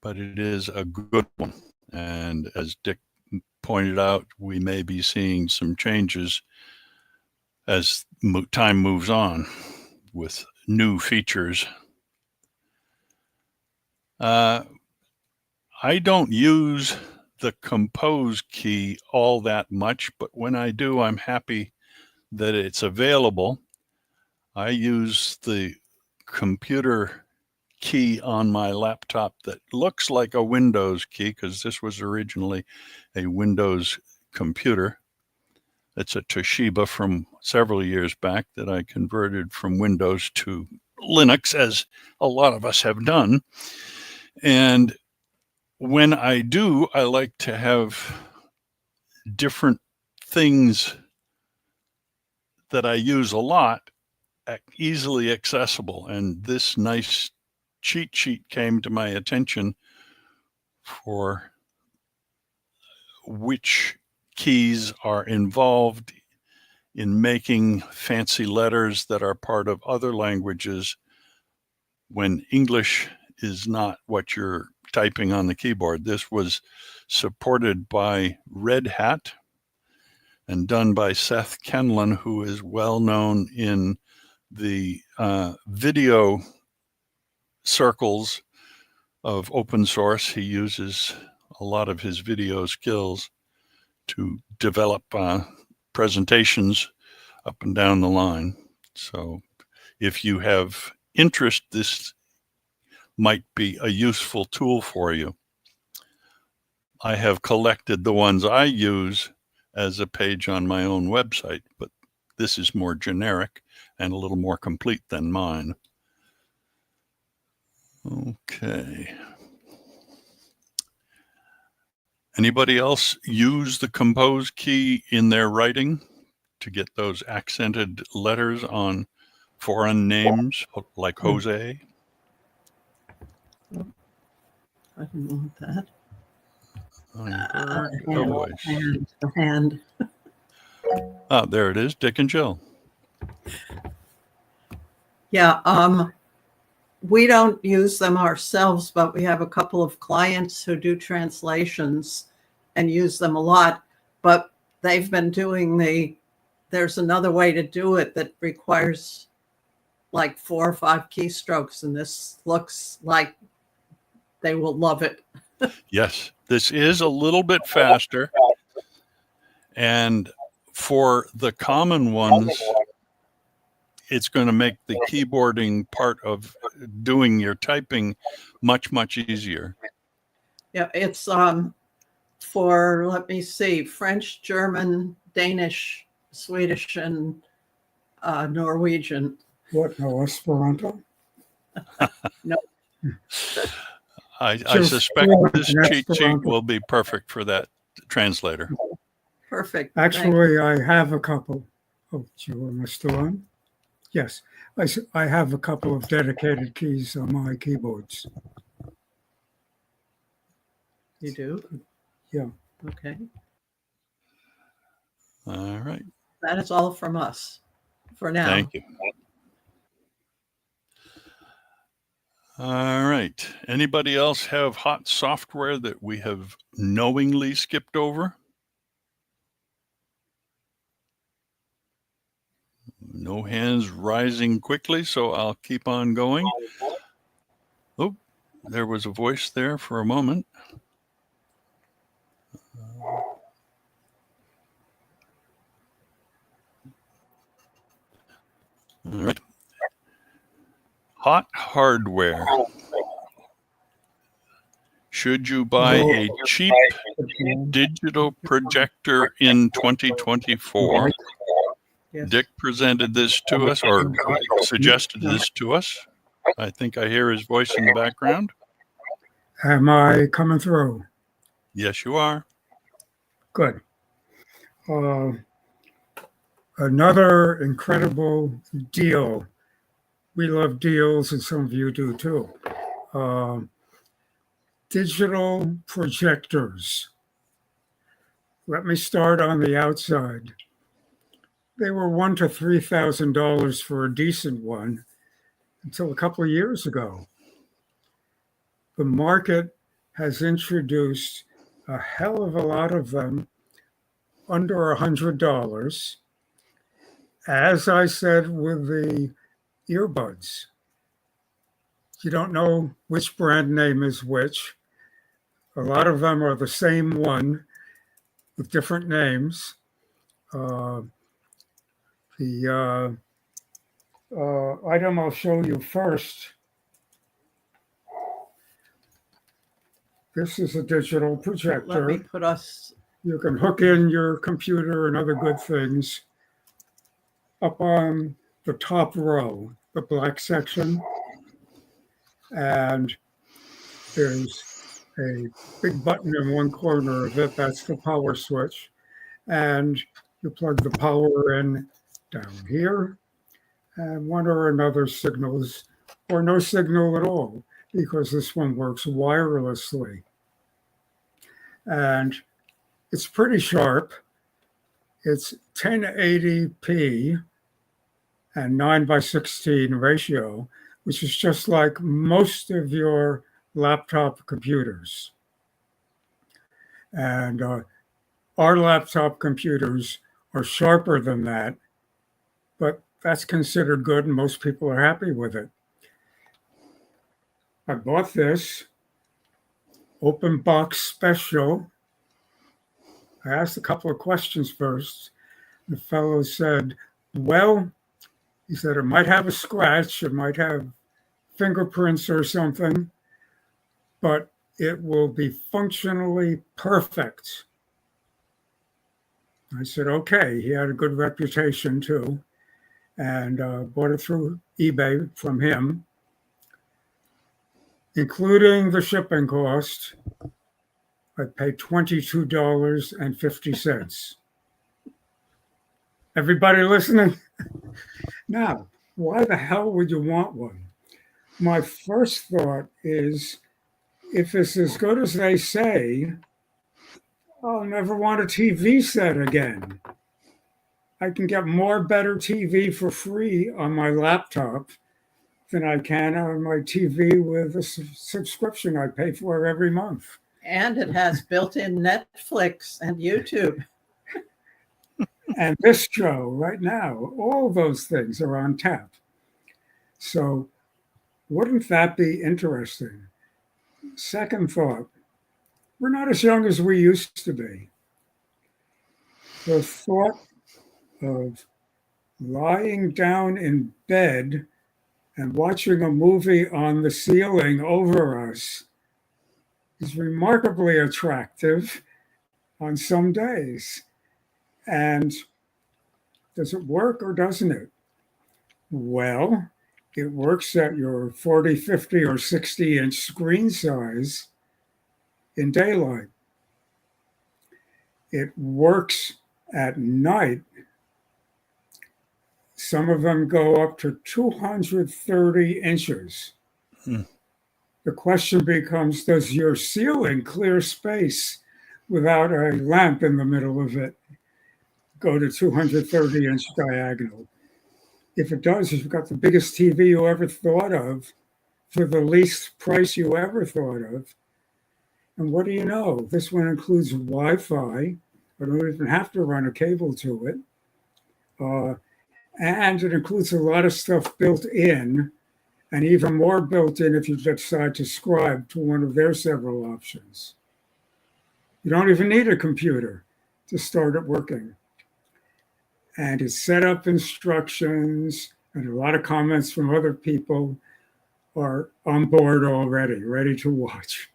but it is a good one. And as Dick pointed out, we may be seeing some changes as time moves on with new features. I don't use the compose key all that much, but when I do, I'm happy that it's available. I use the computer key on my laptop that looks like a Windows key, because this was originally a Windows computer. It's a Toshiba from several years back that I converted from Windows to Linux, as a lot of us have done. And when I do, I like to have different things that I use a lot easily accessible. And this nice cheat sheet came to my attention for which keys are involved in making fancy letters that are part of other languages when English is not what you're typing on the keyboard. This was supported by Red Hat and done by Seth Kenlon, who is well known in the video circles of open source. He uses a lot of his video skills to develop presentations up and down the line. So if you have interest, this might be a useful tool for you. I have collected the ones I use as a page on my own website, but this is more generic and a little more complete than mine. Okay. Anybody else use the compose key in their writing to get those accented letters on foreign names like Jose? I didn't want that. I heard a voice. The hand. Oh, there it is, Dick and Jill. Yeah, we don't use them ourselves, but we have a couple of clients who do translations and use them a lot. But they've been doing there's another way to do it that requires like 4 or 5 keystrokes, and this looks like they will love it. Yes, this is a little bit faster. And for the common ones, it's going to make the keyboarding part of doing your typing much, much easier. Yeah, it's for, let me see, French, German, Danish, Swedish and Norwegian. What, no Esperanto? I Just suspect fluent this in cheat sheet Esperanto. will be perfect for that translator. Perfect. Thank you. Actually, I have a couple. Oh, Joe, am I still on? Yes, I have a couple of dedicated keys on my keyboards. You do? Yeah. Okay. All right. That is all from us for now. Thank you. All right. Anybody else have hot software that we have knowingly skipped over? No hands rising quickly, so I'll keep on going. Oh, there was a voice there for a moment. All right. Hot hardware. Should you buy a cheap digital projector in 2024? Yes. Dick presented this to us or suggested this to us. I think I hear his voice in the background. Am I coming through? Yes, you are. Good. Another incredible deal. We love deals, and some of you do too. Digital projectors. Let me start on the outside. They were $1,000 to $3,000 for a decent one until a couple of years ago. The market has introduced a hell of a lot of them under $100. As I said with the earbuds, you don't know which brand name is which. A lot of them are the same one with different names. The item I'll show you first. This is a digital Let me projector. put us, You can hook in your computer and other good things. Up on the top row, the black section, and there's a big button in one corner of it. That's the power switch. And you plug the power in down here, and one or another signals, or no signal at all, because this one works wirelessly. And it's pretty sharp. It's 1080p and 9:16 ratio, which is just like most of your laptop computers. And our laptop computers are sharper than that, but that's considered good and most people are happy with it. I bought this open box special. I asked a couple of questions first. The fellow said, well, he said it might have a scratch, it might have fingerprints or something, but it will be functionally perfect. I said, okay. He had a good reputation too, and bought it through eBay from him, including the shipping cost. I paid $22.50. Everybody listening? Now, why the hell would you want one? My first thought is, if it's as good as they say, I'll never want a TV set again. I can get more better TV for free on my laptop than I can on my TV with a subscription I pay for every month. and it has built-in Netflix and YouTube. And this show right now, all those things are on tap. So wouldn't that be interesting? Second thought, we're not as young as we used to be. The thought of lying down in bed and watching a movie on the ceiling over us is remarkably attractive on some days. And Does it work or doesn't it? Well, it works at your 40, 50, or 60-inch screen size in daylight. It works at night. Some of them go up to 230 inches. Hmm. The question becomes, does your ceiling clear space without a lamp in the middle of it go to 230-inch diagonal? If it does, you've got the biggest TV you ever thought of for the least price you ever thought of. And what do you know? This one includes Wi-Fi. I don't even have to run a cable to it. And it includes a lot of stuff built in, and even more built in if you decide to subscribe to one of their several options. You don't even need a computer to start it working. And its setup instructions and a lot of comments from other people are on board already, ready to watch.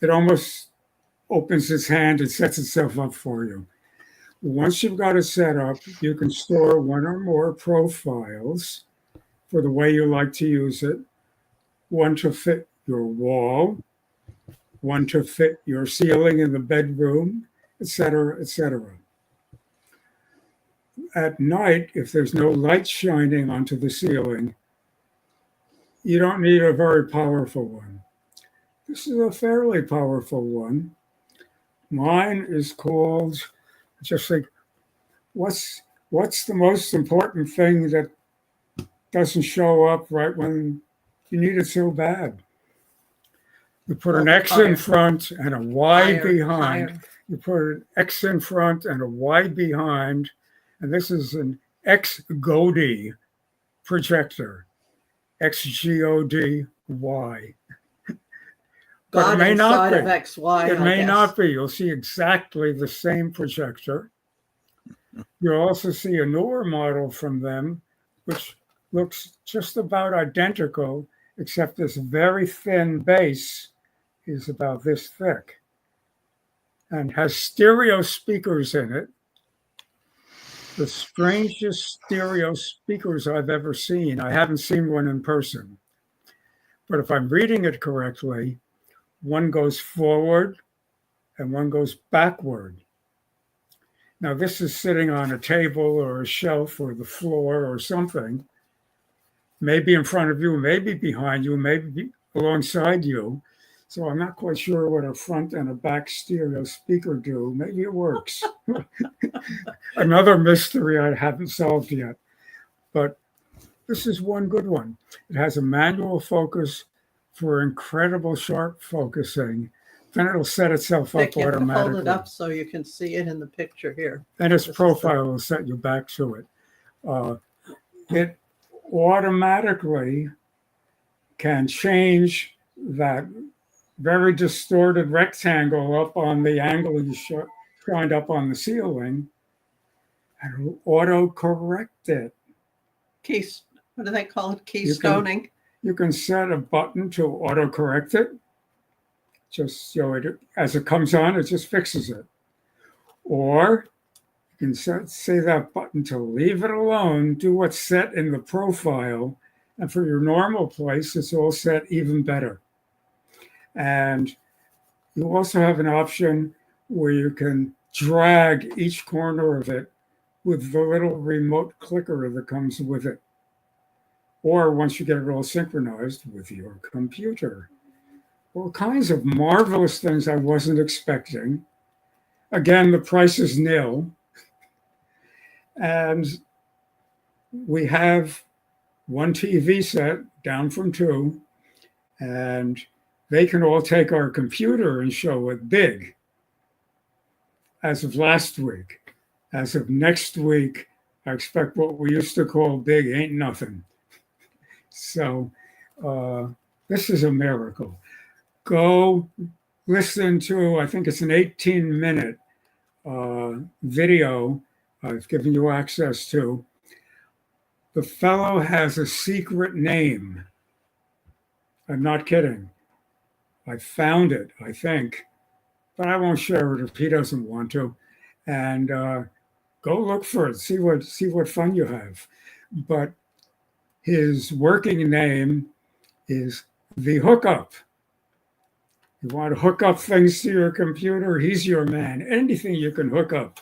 It almost opens its hand and sets itself up for you. Once you've got it set up, you can store one or more profiles for the way you like to use it. One to fit your wall, one to fit your ceiling in the bedroom, etc., etc. At night, if there's no light shining onto the ceiling, you don't need a very powerful one. This is a fairly powerful one. Mine is called, just like, what's the most important thing that doesn't show up right when you need it so bad? You put an X in front and a Y behind. You put an X in front and a Y behind, and this is an XGODY projector. XGODY. But it may not be. Of XY, it may not be. You'll see exactly the same projector. You'll also see a newer model from them, which looks just about identical, except this very thin base is about this thick and has stereo speakers in it. The strangest stereo speakers I've ever seen. I haven't seen one in person. But if I'm reading it correctly, one goes forward and one goes backward. Now, this is sitting on a table or a shelf or the floor or something, maybe in front of you, maybe behind you, maybe alongside you. So I'm not quite sure what a front and a back stereo speaker do. Maybe it works. Another mystery I haven't solved yet. But this is one good one. It has a manual focus for incredible sharp focusing. Then it'll set itself up You have to automatically. hold it up so you can see it in the picture here. And its profile will set you back to it. It automatically can change that very distorted rectangle up on the angle you shined up on the ceiling and auto-correct it. What do they call it? Keystoning? You can set a button to auto-correct it. Just as it comes on, it just fixes it. Or you can say that button to leave it alone, do what's set in the profile, and for your normal place, it's all set even better. And you also have an option where you can drag each corner of it with the little remote clicker that comes with it. Or once you get it all synchronized with your computer. All kinds of marvelous things I wasn't expecting. Again, the price is nil. And we have one TV set down from two, and they can all take our computer and show it big. As of last week. As of next week, I expect what we used to call big ain't nothing. So this is a miracle. Go listen to, I think it's an 18-minute video I've given you access to. The fellow has a secret name. I'm not kidding. I found it, I think, but I won't share it if he doesn't want to. And go look for it. See what fun you have. But his working name is The Hookup. You want to hook up things to your computer? He's your man. Anything you can hook up.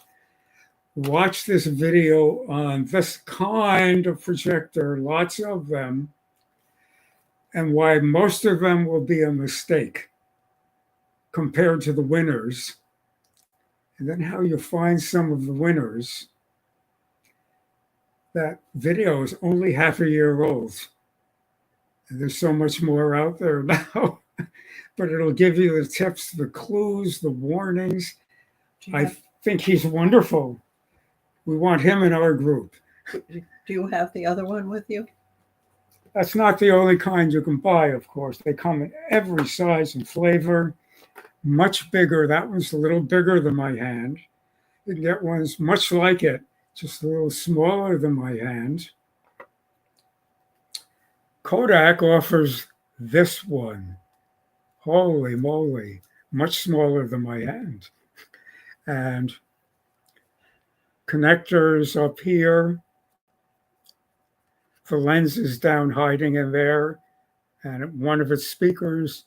Watch this video on this kind of projector, lots of them, and why most of them will be a mistake compared to the winners. And then how you find some of the winners. That video is only half a year old. And there's so much more out there now. But it'll give you the tips, the clues, the warnings. I think he's wonderful. We want him in our group. Do you have the other one with you? That's not the only kind you can buy, of course. They come in every size and flavor, much bigger. That one's a little bigger than my hand. You can get ones much like it, just a little smaller than my hand. Kodak offers this one. Holy moly, much smaller than my hand. And connectors up here. The lens is down hiding in there. And one of its speakers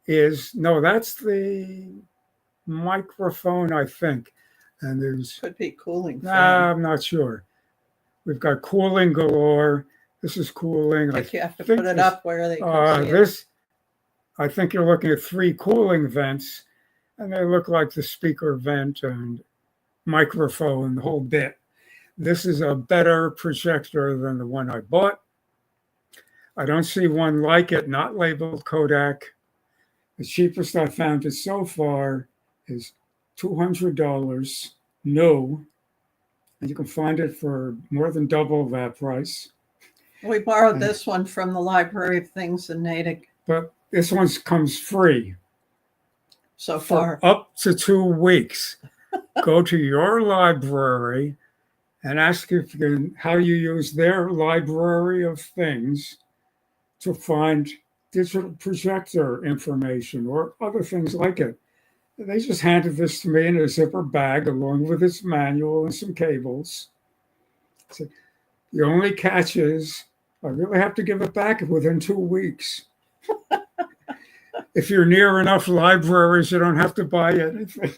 is, no, that's the microphone, I think. And there's, Could be cooling. I'm not sure. We've got cooling galore. This is cooling. Like you have to think put it this- up where they can see it. I think you're looking at 3 cooling vents, and they look like the speaker vent and microphone, the whole bit. This is a better projector than the one I bought. I don't see one like it, not labeled Kodak. The cheapest I found it so far is $200 new, and you can find it for more than double that price. We borrowed this one from the Library of Things in Natick But this one comes free so for far. up to 2 weeks. Go to your library and ask if you can, how you use their library of things to find digital projector information or other things like it. They just handed this to me in a zipper bag along with its manual and some cables. So the only catch is I really have to give it back within 2 weeks. If you're near enough libraries, you don't have to buy anything.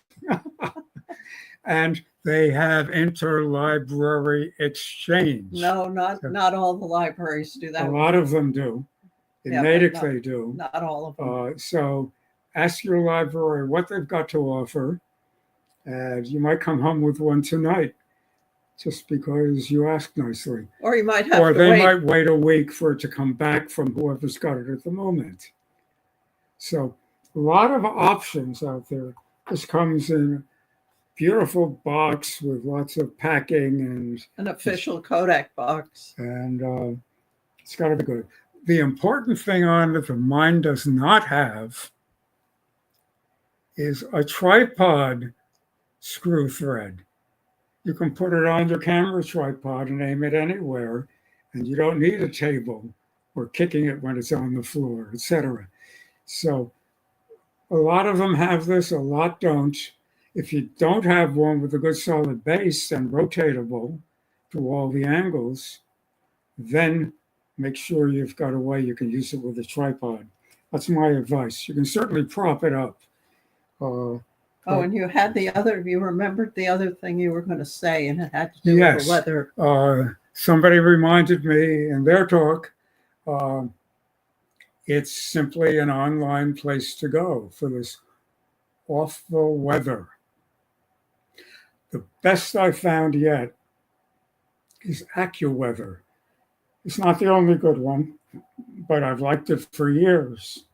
And they have interlibrary exchange. No, not all the libraries do that. A lot of them do. In Yeah, but Natick, not- they do. Not all of them. So ask your library what they've got to offer, and you might come home with one tonight just because you asked nicely. Or you might have Or to they wait. might wait a week for it to come back from whoever's got it at the moment. So a lot of options out there. This comes in a beautiful box with lots of packing An official Kodak box. and it's got to be good. The important thing on it that mine does not have is a tripod screw thread. You can put it on your camera tripod and aim it anywhere, and you don't need a table or kicking it when it's on the floor, etc. So a lot of them have this, a lot don't. If you don't have one with a good solid base and rotatable to all the angles, then make sure you've got a way you can use it with a tripod. That's my advice. You can certainly prop it up. Oh, and you had you remembered the other thing you were going to say, and it had to do with Yes. the weather. Somebody reminded me in their talk, it's simply an online place to go for this awful weather. The best I've found yet is AccuWeather. It's not the only good one, but I've liked it for years.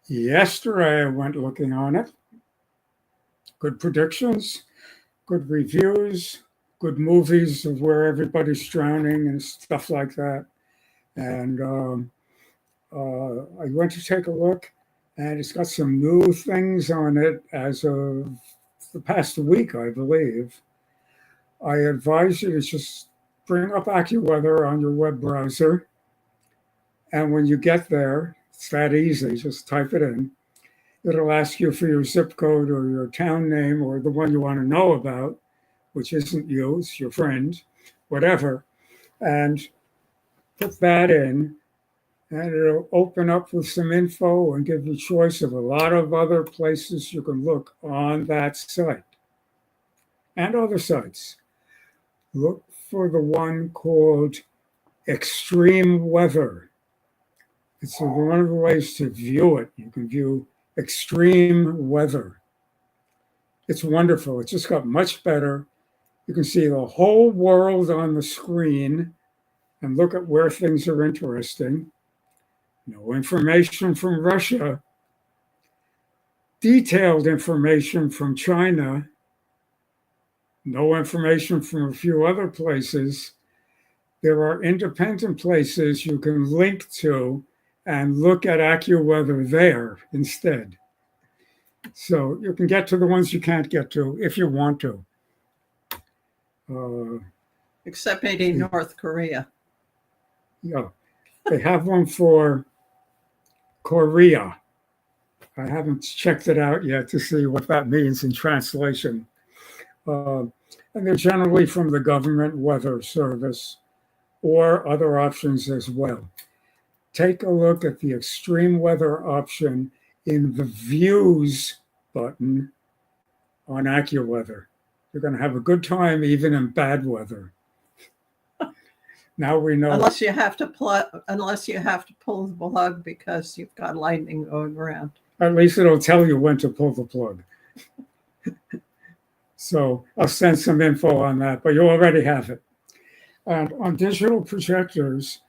Yesterday, I went looking on it. Good predictions, good reviews, good movies of where everybody's drowning and stuff like that. And I went to take a look, and it's got some new things on it as of the past week, I believe. I advise you to just bring up AccuWeather on your web browser. And when you get there, it's that easy, just type it in. It'll ask you for your zip code or your town name or the one you want to know about, which isn't you, it's your friend, whatever, and put that in, and it'll open up with some info and give you choice of a lot of other places you can look on that site and other sites. Look for the one called extreme weather. It's one of the ways to view it. You can view extreme weather. It's wonderful. It just got much better. You can see the whole world on the screen and look at where things are interesting. No information from Russia. Detailed information from China. No information from a few other places. There are independent places you can link to and look at AccuWeather there instead. So you can get to the ones you can't get to if you want to. Except maybe North Korea. Yeah, they have one for Korea. I haven't checked it out yet to see what that means in translation. And they're generally from the government weather service or other options as well. Take a look at the extreme weather option in the views button on AccuWeather. You're going to have a good time even in bad weather. Now we know. Unless you have to pull the plug because you've got lightning going around. At least it'll tell you when to pull the plug. So I'll send some info on that, but you already have it. And on digital projectors,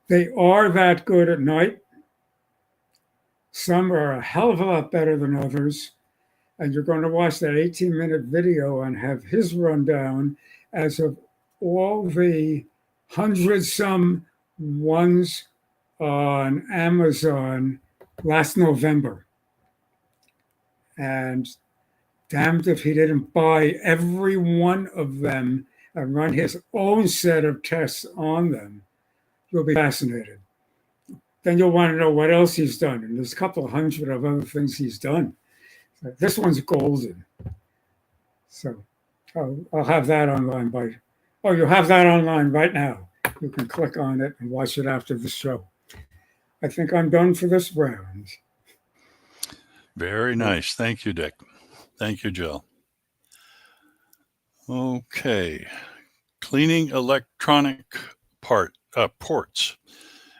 they are that good at night. Some are a hell of a lot better than others. And you're going to watch that 18-minute video and have his rundown as of all the 100-some ones on Amazon last November. And damned if he didn't buy every one of them and run his own set of tests on them. You'll be fascinated. Then you'll want to know what else he's done. And there's a couple hundred of other things he's done. This one's golden. So I'll have that online you'll have that online right now. You can click on it and watch it after the show. I think I'm done for this round. Very nice. Thank you, Dick. Thank you, Jill. Okay. Cleaning electronic ports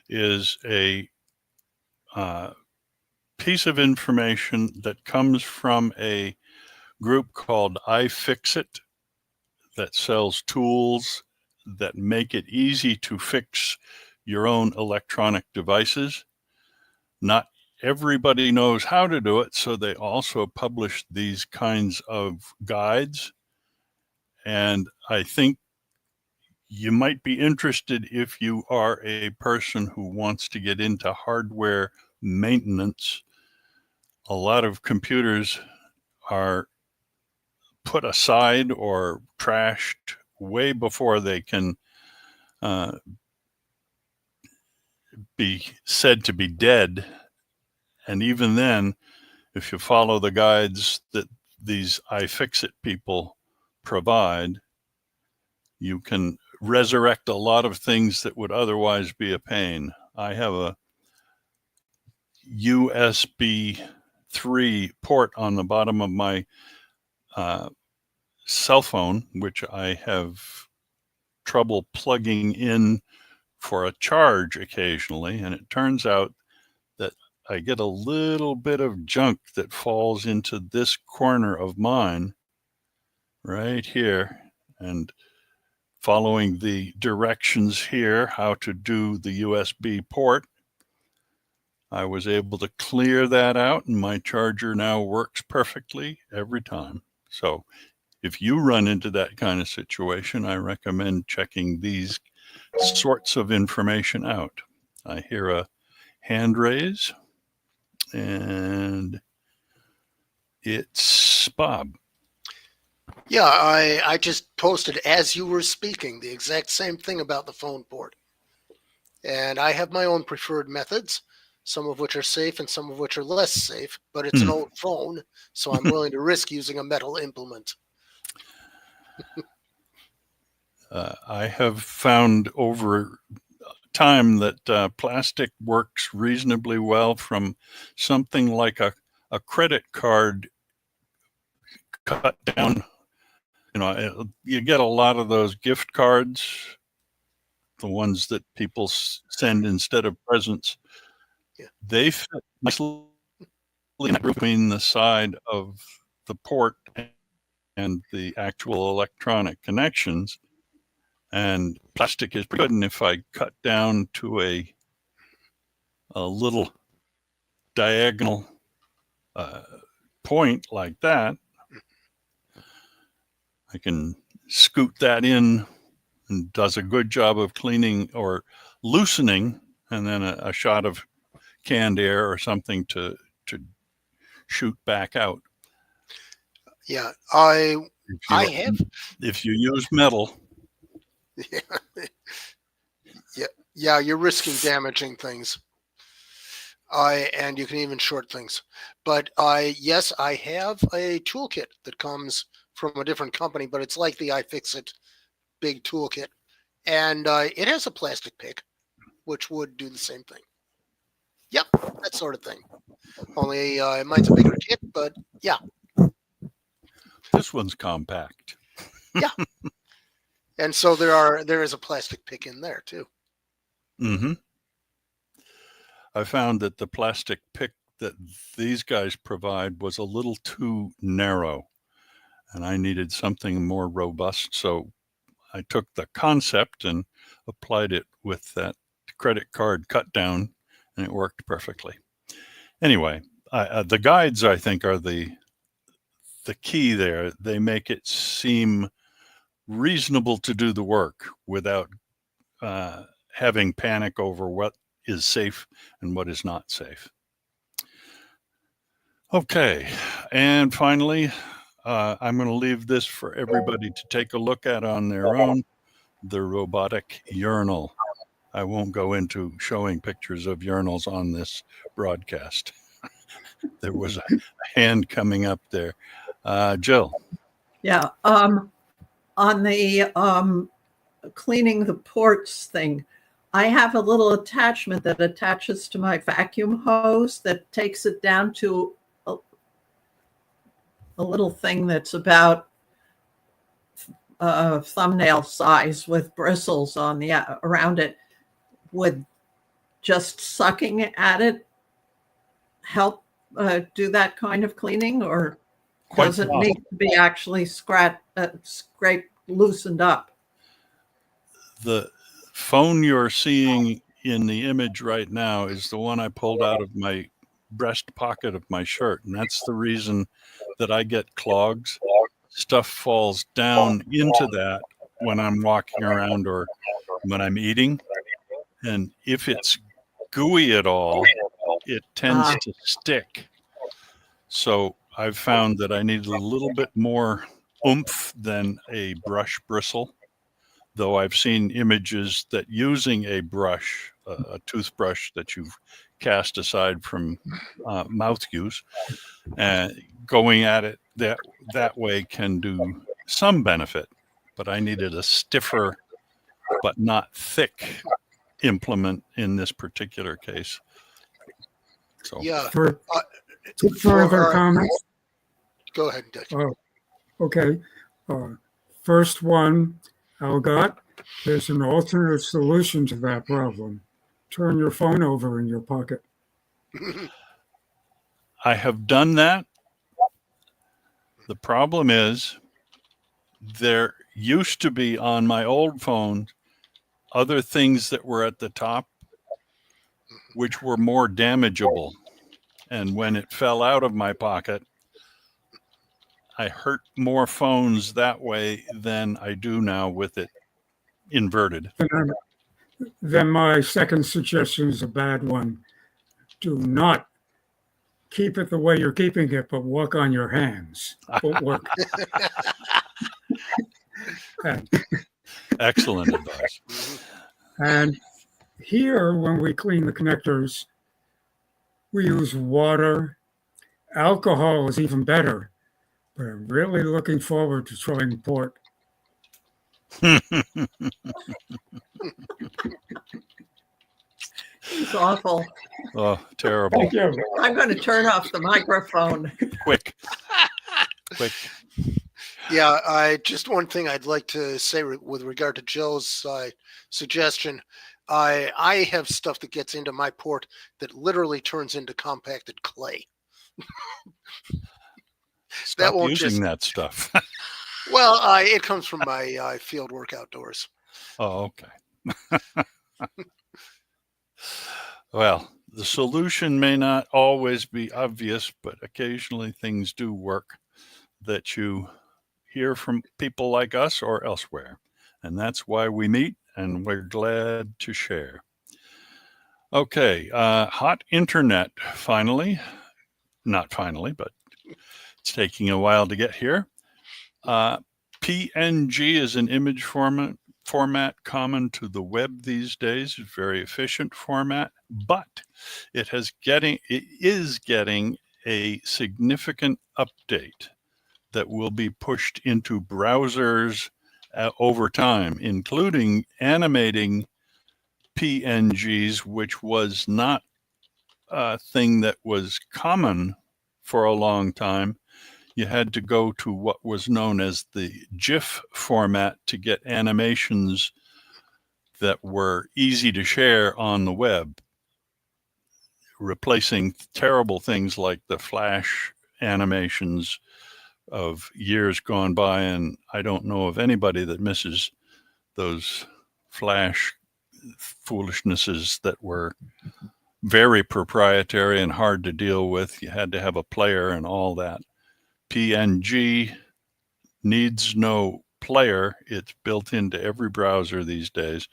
is a piece of information that comes from a group called iFixit that sells tools that make it easy to fix your own electronic devices. Not everybody knows how to do it, so they also publish these kinds of guides. And I think you might be interested if you are a person who wants to get into hardware maintenance. A lot of computers are put aside or trashed way before they can be said to be dead. And even then, if you follow the guides that these iFixit people provide, you can resurrect a lot of things that would otherwise be a pain. I have a USB 3 port on the bottom of my cell phone, which I have trouble plugging in for a charge occasionally. And it turns out that I get a little bit of junk that falls into this corner of mine right here. And following the directions here, how to do the USB port, I was able to clear that out, and my charger now works perfectly every time. So if you run into that kind of situation, I recommend checking these sorts of information out. I hear a hand raise, and it's Bob. Yeah, I just posted as you were speaking the exact same thing about the phone port. And I have my own preferred methods, some of which are safe and some of which are less safe, but it's an old phone, so I'm willing to risk using a metal implement. I have found over time that plastic works reasonably well from something like a credit card cut down. You get a lot of those gift cards, the ones that people send instead of presents. Yeah. They fit nicely between the side of the port and the actual electronic connections. And plastic is pretty good. And if I cut down to a little diagonal point like that, I can scoot that in, and does a good job of cleaning or loosening, and then a shot of canned air or something to shoot back out. Yeah, If you use metal. Yeah, you're risking damaging things. And you can even short things. But yes, I have a toolkit that comes from a different company, but it's like the iFixit big toolkit. And it has a plastic pick, which would do the same thing. Yep, that sort of thing. Only mine's a bigger kit, but yeah. This one's compact. Yeah. And so there is a plastic pick in there too. Mm-hmm. I found that the plastic pick that these guys provide was a little too narrow, and I needed something more robust. So I took the concept and applied it with that credit card cut down, and it worked perfectly. Anyway, the guides, I think, are the key there. They make it seem reasonable to do the work without having panic over what is safe and what is not safe. Okay, and finally, I'm going to leave this for everybody to take a look at on their own, the robotic urinal. I won't go into showing pictures of urinals on this broadcast. There was a hand coming up there. Jill. Yeah, on the cleaning the ports thing, I have a little attachment that attaches to my vacuum hose that takes it down to a little thing that's about thumbnail size with bristles on the around it. Would just sucking at it help do that kind of cleaning, or does it need to be actually scraped, loosened up? The phone you're seeing in the image right now is the one I pulled out of my breast pocket of my shirt, and that's the reason that I get clogs. Stuff falls down into that when I'm walking around or when I'm eating, and if it's gooey at all, it tends to stick. So I've found that I need a little bit more oomph than a brush bristle, though I've seen images that using a brush, a toothbrush that you've cast aside from mouth use, going at it that way can do some benefit, but I needed a stiffer but not thick implement in this particular case. So yeah. For further comments? Go ahead, Dick. Okay. First one, Algot, there's an alternate solution to that problem. Turn your phone over in your pocket. I have done that. The problem is there used to be on my old phone other things that were at the top which were more damageable. And when it fell out of my pocket, I hurt more phones that way than I do now with it inverted. Then my second suggestion is a bad one. Do not keep it the way you're keeping it, but walk on your hands. Won't work. Excellent advice. And here, when we clean the connectors, we use water. Alcohol is even better, but I'm really looking forward to trying port. It's awful. Oh, terrible. Thank you. I'm going to turn off the microphone. Quick. Yeah, just one thing I'd like to say with regard to Joe's suggestion. I have stuff that gets into my port that literally turns into compacted clay. Stop won't using just- that stuff. Well, it comes from my field work outdoors. Oh, okay. Well, the solution may not always be obvious, but occasionally things do work that you hear from people like us or elsewhere. And that's why we meet, and we're glad to share. Okay, hot internet finally. Not finally, but it's taking a while to get here. PNG is an image format common to the web these days. It's a very efficient format, but it is getting a significant update that will be pushed into browsers over time, including animating PNGs, which was not a thing that was common for a long time. You had to go to what was known as the GIF format to get animations that were easy to share on the web, replacing terrible things like the Flash animations of years gone by. And I don't know of anybody that misses those Flash foolishnesses that were very proprietary and hard to deal with. You had to have a player and all that. PNG needs no player. It's built into every browser these days,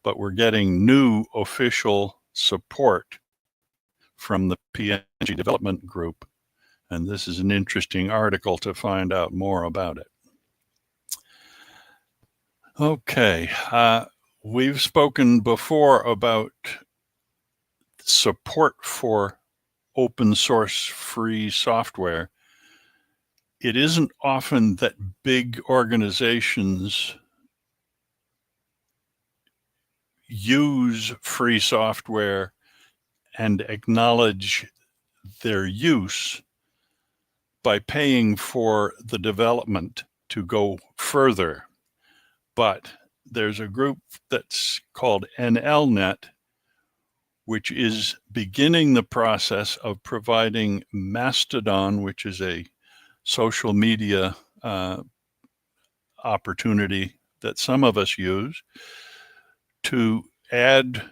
but we're getting new official support from the PNG development group. And this is an interesting article to find out more about it. Okay, we've spoken before about support for open source free software. It isn't often that big organizations use free software and acknowledge their use by paying for the development to go further. But there's a group that's called NLNet, which is beginning the process of providing Mastodon, which is a social media opportunity that some of us use, to add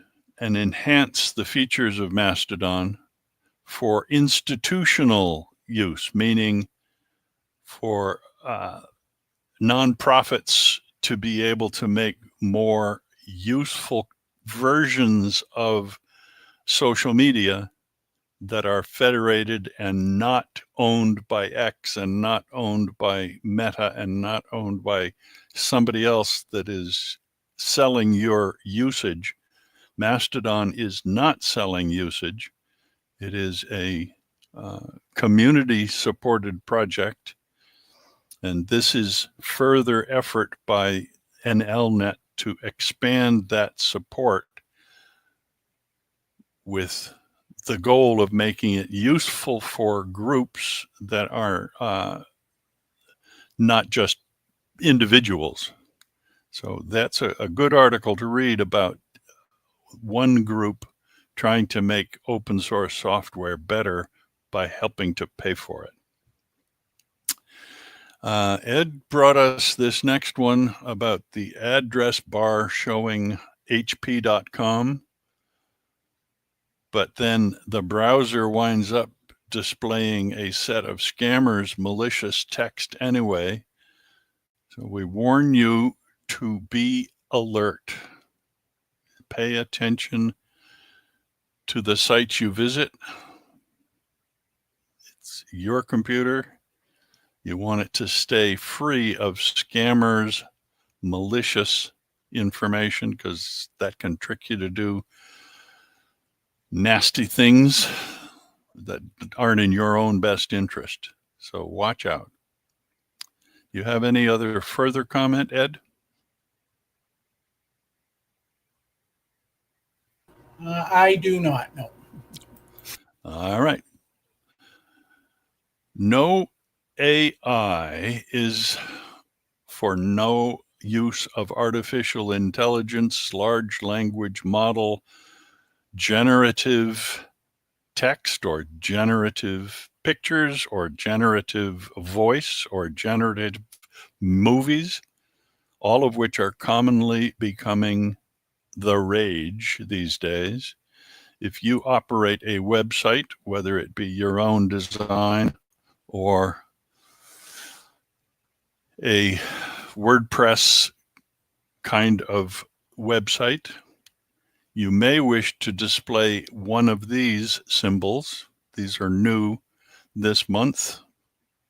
and enhance the features of Mastodon for institutional use, meaning for nonprofits to be able to make more useful versions of social media that are federated and not owned by X and not owned by Meta and not owned by somebody else that is selling your usage. Mastodon is not selling usage. It is a community-supported project, and this is further effort by NLNet to expand that support with the goal of making it useful for groups that are not just individuals. So that's a good article to read about one group trying to make open source software better by helping to pay for it. Ed brought us this next one about the address bar showing hp.com. But then the browser winds up displaying a set of scammers' malicious text anyway. So we warn you to be alert. Pay attention to the sites you visit. It's your computer. You want it to stay free of scammers' malicious information, because that can trick you to do nasty things that aren't in your own best interest. So watch out. You have any other further comment, Ed? I do not know. All right. No AI is for no use of artificial intelligence, large language model, generative text, or generative pictures, or generative voice, or generative movies, all of which are commonly becoming the rage these days. If you operate a website, whether it be your own design or a WordPress kind of website, you may wish to display one of these symbols. These are new this month,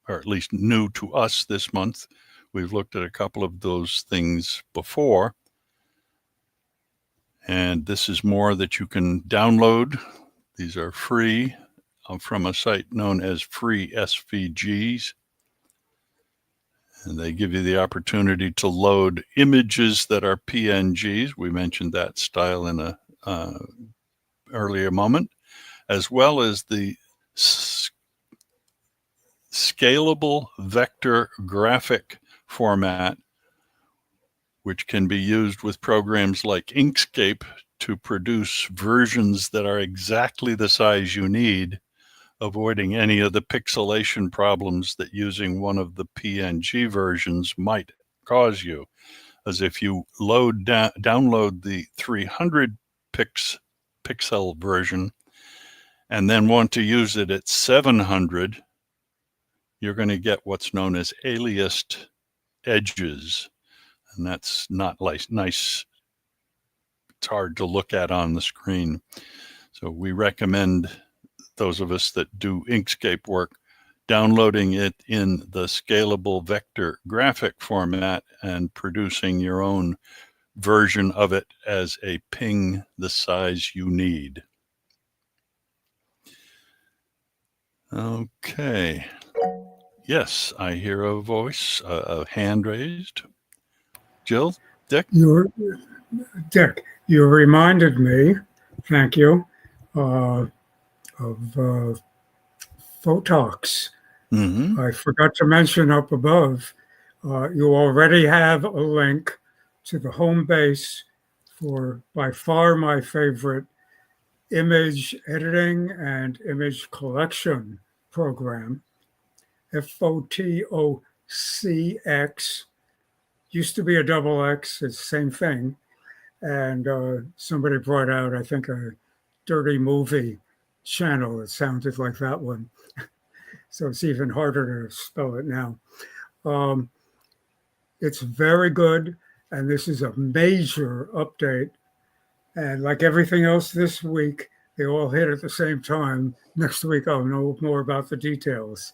or at least new to us this month. We've looked at a couple of those things before. And this is more that you can download. These are free from a site known as Free SVGs. And they give you the opportunity to load images that are PNGs. We mentioned that style in a earlier moment, as well as the scalable vector graphic format, which can be used with programs like Inkscape to produce versions that are exactly the size you need, avoiding any of the pixelation problems that using one of the PNG versions might cause you. As if you download the 300 pixel version and then want to use it at 700, you're going to get what's known as aliased edges. And that's not nice. It's hard to look at on the screen. So we recommend those of us that do Inkscape work downloading it in the scalable vector graphic format and producing your own version of it as a ping the size you need. Okay. Yes, I hear a voice, a hand raised. Jill, Dick? Dick, you reminded me, thank you, of Photox. Mm-hmm. I forgot to mention up above, you already have a link to the home base for by far my favorite image editing and image collection program, FOTOCX. Used to be a double X, it's the same thing. And somebody brought out, I think, a dirty movie channel that sounded like that one. So it's even harder to spell it now. It's very good, and this is a major update. And like everything else this week, they all hit at the same time. Next week, I'll know more about the details.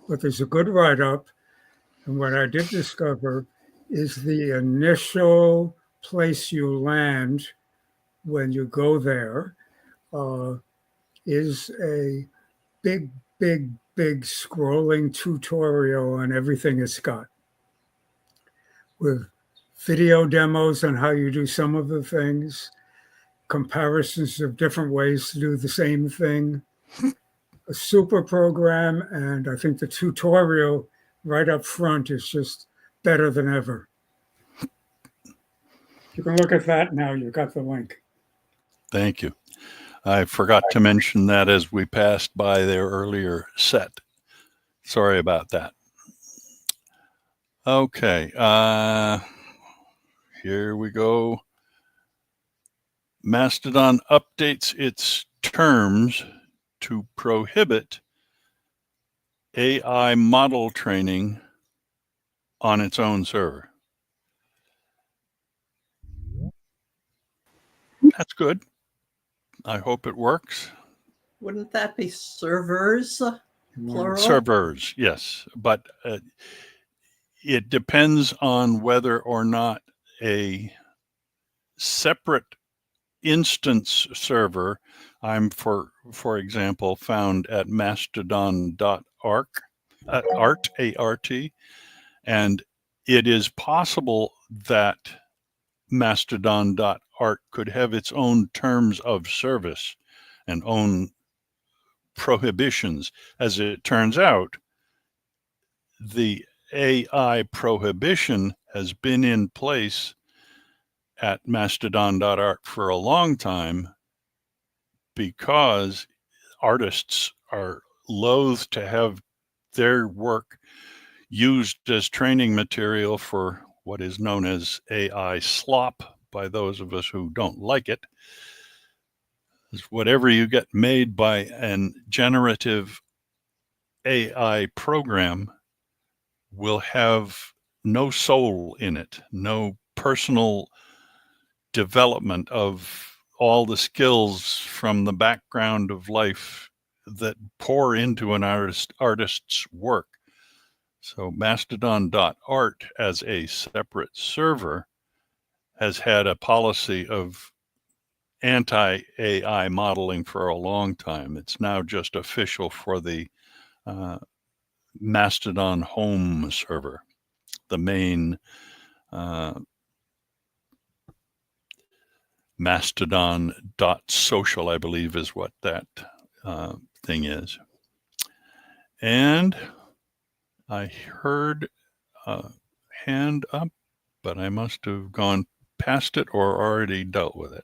But there's a good write-up. And what I did discover is the initial place you land when you go there is a big scrolling tutorial on everything it's got, with video demos on how you do some of the things, comparisons of different ways to do the same thing, a super program, and I think the tutorial right up front is just better than ever. You can look at that now. You've got the link. Thank you. I forgot to mention that as we passed by their earlier set. Sorry about that. Okay, here we go. Mastodon updates its terms to prohibit AI model training on its own server. That's good. I hope it works. Wouldn't that be servers, plural? Servers, yes. But it depends on whether or not a separate instance server, I'm for example found at mastodon.art, A-R-T, and it is possible that mastodon.art Mastodon.art could have its own terms of service and own prohibitions. As it turns out, the AI prohibition has been in place at Mastodon.art for a long time because artists are loath to have their work used as training material for what is known as AI slop by those of us who don't like it. Whatever you get made by an generative AI program will have no soul in it, no personal development of all the skills from the background of life that pour into an artist's work. So Mastodon.art as a separate server has had a policy of anti-AI modeling for a long time. It's now just official for the Mastodon home server, the main Mastodon.social, I believe is what that thing is. And I heard a hand up, but I must have gone past it or already dealt with it.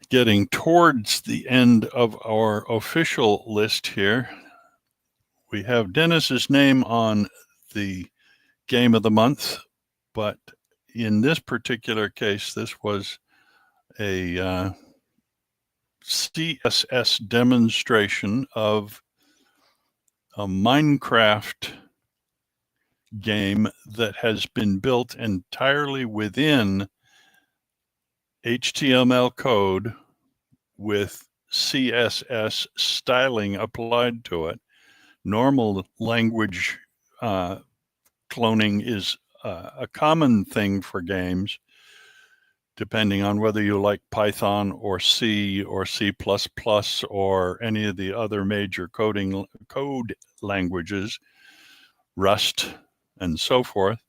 Getting towards the end of our official list here, we have Dennis's name on the game of the month, but in this particular case, this was a CSS demonstration of a Minecraft game that has been built entirely within HTML code with CSS styling applied to it. Normal language cloning is a common thing for games, depending on whether you like Python or C or C++ or any of the other major code languages, Rust and so forth.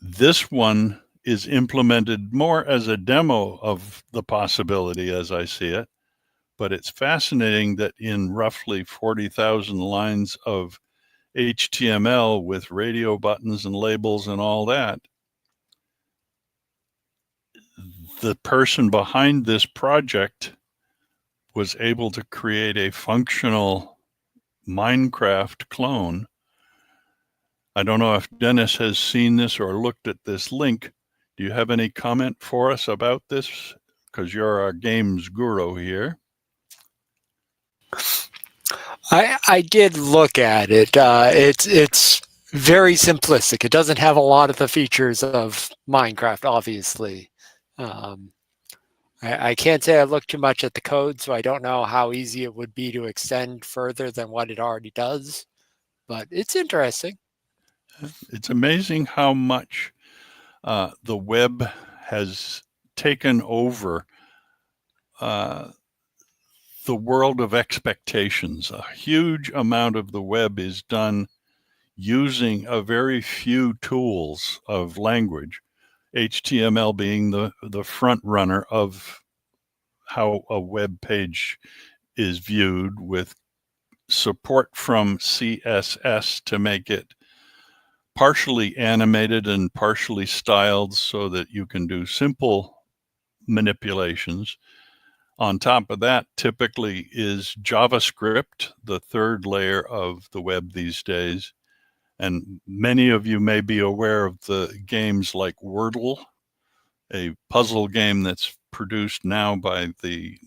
This one is implemented more as a demo of the possibility as I see it, but it's fascinating that in roughly 40,000 lines of HTML with radio buttons and labels and all that, the person behind this project was able to create a functional Minecraft clone. I don't know if Dennis has seen this or looked at this link. Do you have any comment for us about this? Because you're our games guru here. I did look at it. It's very simplistic. It doesn't have a lot of the features of Minecraft, obviously. I can't say I looked too much at the code, so I don't know how easy it would be to extend further than what it already does, but it's interesting. It's amazing how much the web has taken over the world of expectations. A huge amount of the web is done using a very few tools of language, HTML being the front runner of how a web page is viewed, with support from CSS to make it partially animated and partially styled so that you can do simple manipulations. On top of that, typically is JavaScript, the third layer of the web these days. And many of you may be aware of the games like Wordle, a puzzle game that's produced now by the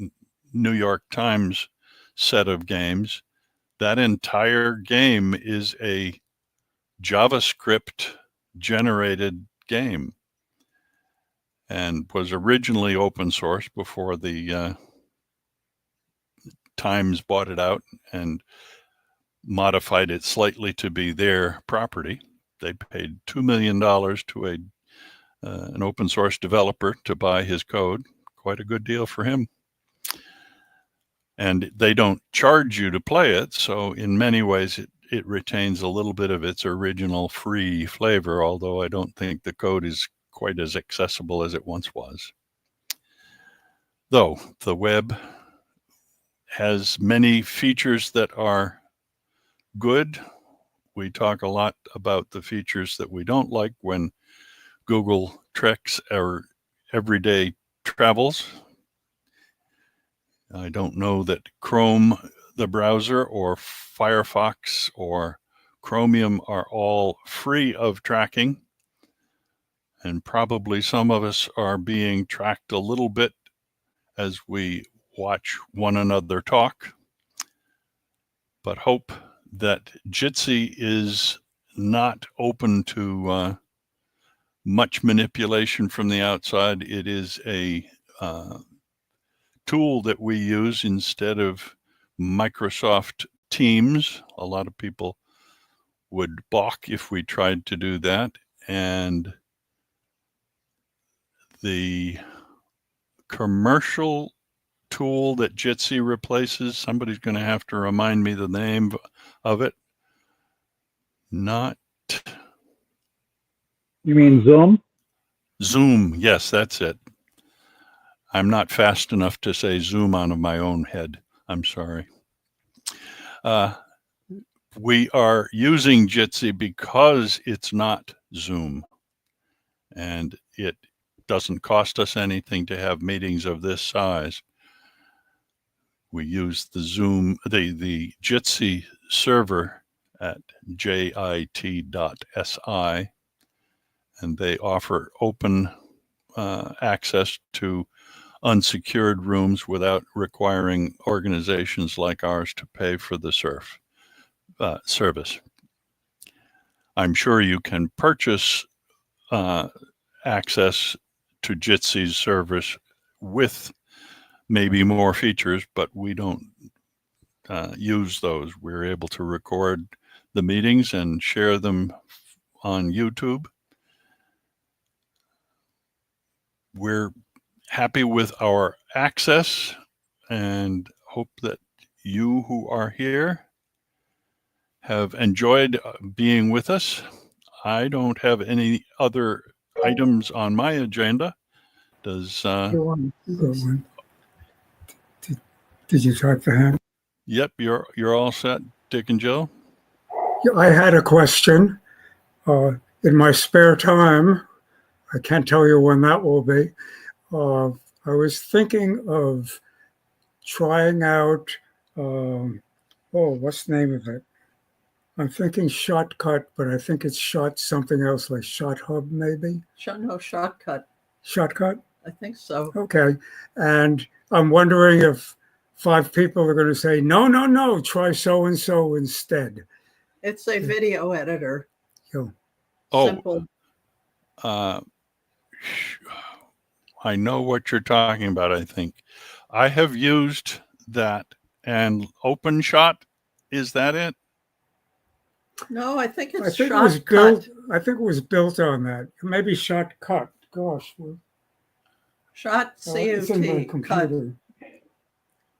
New York Times set of games. That entire game is a JavaScript generated game and was originally open source before the Times bought it out and modified it slightly to be their property. They paid $2 million to an open source developer to buy his code. Quite a good deal for him. And they don't charge you to play it, so in many ways it retains a little bit of its original free flavor, although I don't think the code is quite as accessible as it once was. Though the web has many features that are good. We talk a lot about the features that we don't like when Google tracks our everyday travels. I don't know that Chrome, the browser, or Firefox or Chromium are all free of tracking. And probably some of us are being tracked a little bit as we watch one another talk. But hope that Jitsi is not open to much manipulation from the outside. It is a tool that we use instead of Microsoft Teams. A lot of people would balk if we tried to do that. And the commercial tool that Jitsi replaces, somebody's going to have to remind me the name of it. Not. You mean Zoom? Zoom. Yes, that's it. I'm not fast enough to say Zoom out of my own head. I'm sorry. We are using Jitsi because it's not Zoom, and it doesn't cost us anything to have meetings of this size. We use the Zoom, the Jitsi server at jit.si, and they offer open access to unsecured rooms without requiring organizations like ours to pay for the service. I'm sure you can purchase access to Jitsi's service with maybe more features, but we don't use those. We're able to record the meetings and share them on YouTube. We're happy with our access and hope that you who are here have enjoyed being with us. I don't have any other items on my agenda. Does Go on. Did you talk to him? Yep, you're all set, Dick and Jill. I had a question. In my spare time, I can't tell you when that will be. I was thinking of trying out, what's the name of it? I'm thinking Shotcut, but I think it's Shot something else, like Shot Hub maybe? No, Shotcut. Shotcut? I think so. Okay. And I'm wondering if 5 people are going to say, no, try so-and-so instead. It's a video editor. Oh. Simple. I know what you're talking about, I think. I have used that, and OpenShot, is that it? No, I think it's I think Shotcut. it was built on that. Maybe Shotcut. Gosh. Shot, It's in my C-U-T, cut. computer.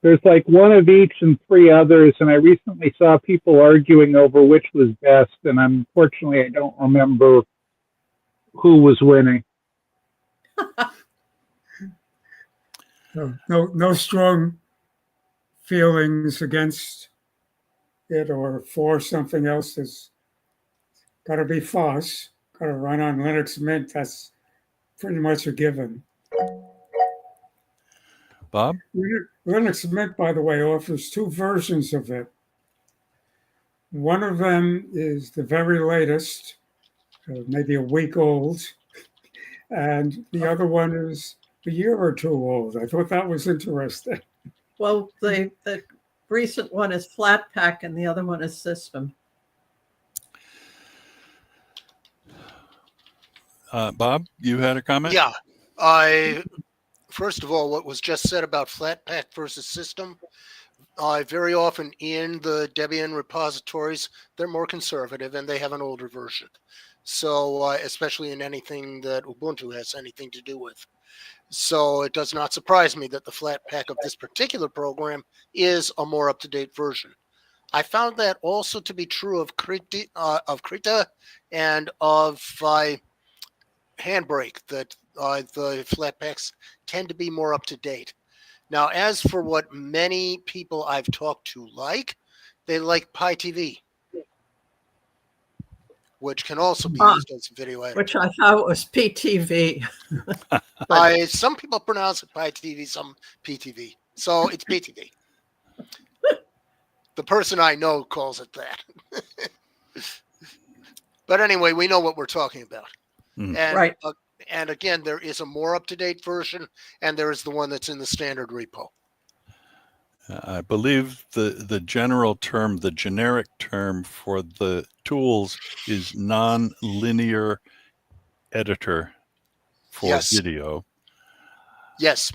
There's like one of each and 3 others, and I recently saw people arguing over which was best, and unfortunately I don't remember who was winning. No strong feelings against it or for something else. That's got to be FOSS, got to run on Linux Mint. That's pretty much a given. Bob? Linux Mint, by the way, offers 2 versions of it. One of them is the very latest, maybe a week old, and the other one is a year or 2 old. I thought that was interesting. Well, the recent one is Flatpak and the other one is System. Bob, you had a comment? Yeah. First of all, what was just said about Flatpak versus System, very often in the Debian repositories, they're more conservative and they have an older version. So especially in anything that Ubuntu has anything to do with. So it does not surprise me that the Flatpak of this particular program is a more up-to-date version. I found that also to be true of Krita and of handbrake that the flat packs tend to be more up to date. Now, as for what many people I've talked to like, they like Pi TV, which can also be used as a video editor. Which I thought was PTV. But Some people pronounce it Pi TV, some PTV. So it's PTV. The person I know calls it that. But anyway, we know what we're talking about. Mm. And, right. And again, there is a more up-to-date version, and there is the one that's in the standard repo. I believe the general term, the generic term for the tools is non-linear editor for Yes. video. Yes.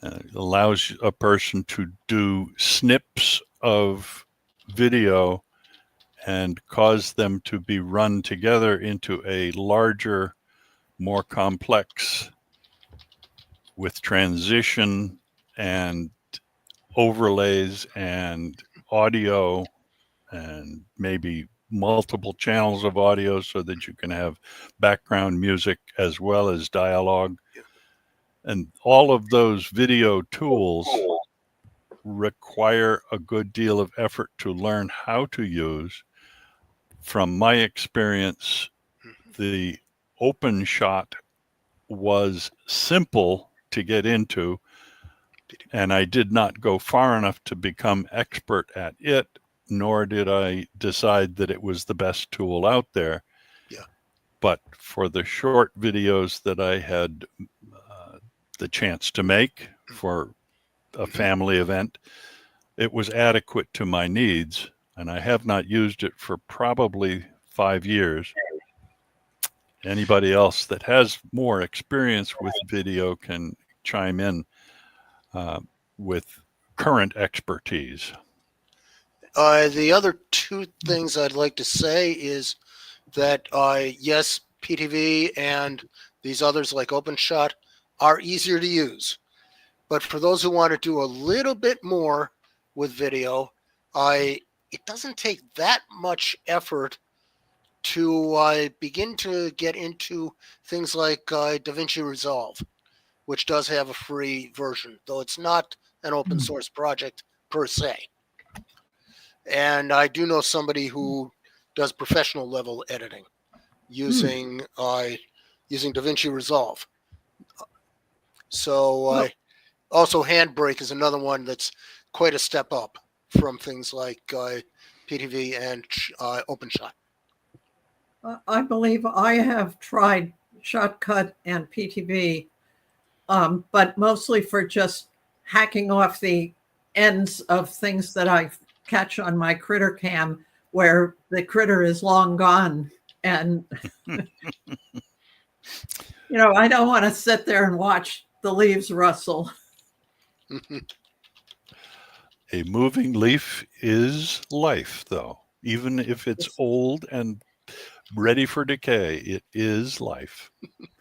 It allows a person to do snips of video and cause them to be run together into a larger, more complex, with transition and overlays and audio and maybe multiple channels of audio so that you can have background music as well as dialogue. And all of those video tools require a good deal of effort to learn how to use. From my experience, the open shot was simple to get into, and I did not go far enough to become expert at it, nor did I decide that it was the best tool out there. Yeah. But for the short videos that I had the chance to make for a family event, it was adequate to my needs, and I have not used it for probably 5 years. Anybody else that has more experience with video can chime in with current expertise. The other two things I'd like to say is that, yes, PTV and these others like OpenShot are easier to use. But for those who want to do a little bit more with video, it doesn't take that much effort to begin to get into things like DaVinci Resolve, which does have a free version, though it's not an open source project per se. And I do know somebody who does professional level editing using DaVinci Resolve. So also Handbrake is another one that's quite a step up from things like PTV and OpenShot. I believe I have tried Shotcut and PTV, but mostly for just hacking off the ends of things that I catch on my critter cam where the critter is long gone. And, I don't want to sit there and watch the leaves rustle. A moving leaf is life, though. Even if it's old and ready for decay, it is life.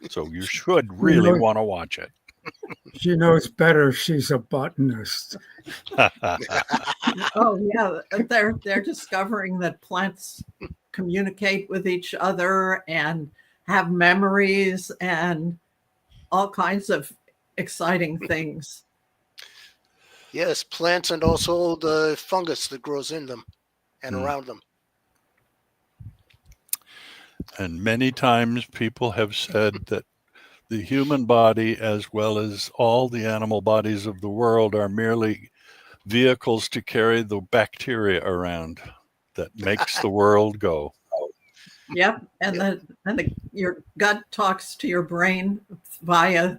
So you should really want to watch it. She knows better. She's a botanist. Oh yeah, they're discovering that plants communicate with each other and have memories and all kinds of exciting things. Yes, plants and also the fungus that grows in them and around them. And many times people have said that the human body, as well as all the animal bodies of the world, are merely vehicles to carry the bacteria around that makes the world go. Yep, and your gut talks to your brain via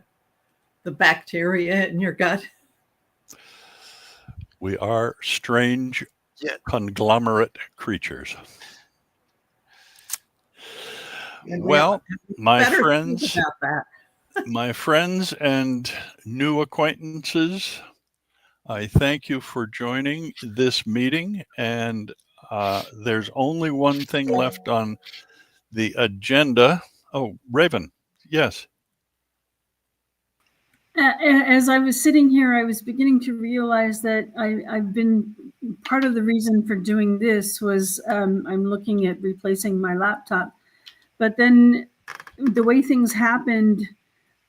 the bacteria in your gut. We are strange conglomerate creatures. And well, my my friends and new acquaintances, I thank you for joining this meeting. And there's only one thing left on the agenda. Oh, Raven, yes. As I was sitting here, I was beginning to realize that I've been part of the reason for doing this was I'm looking at replacing my laptop. But then the way things happened,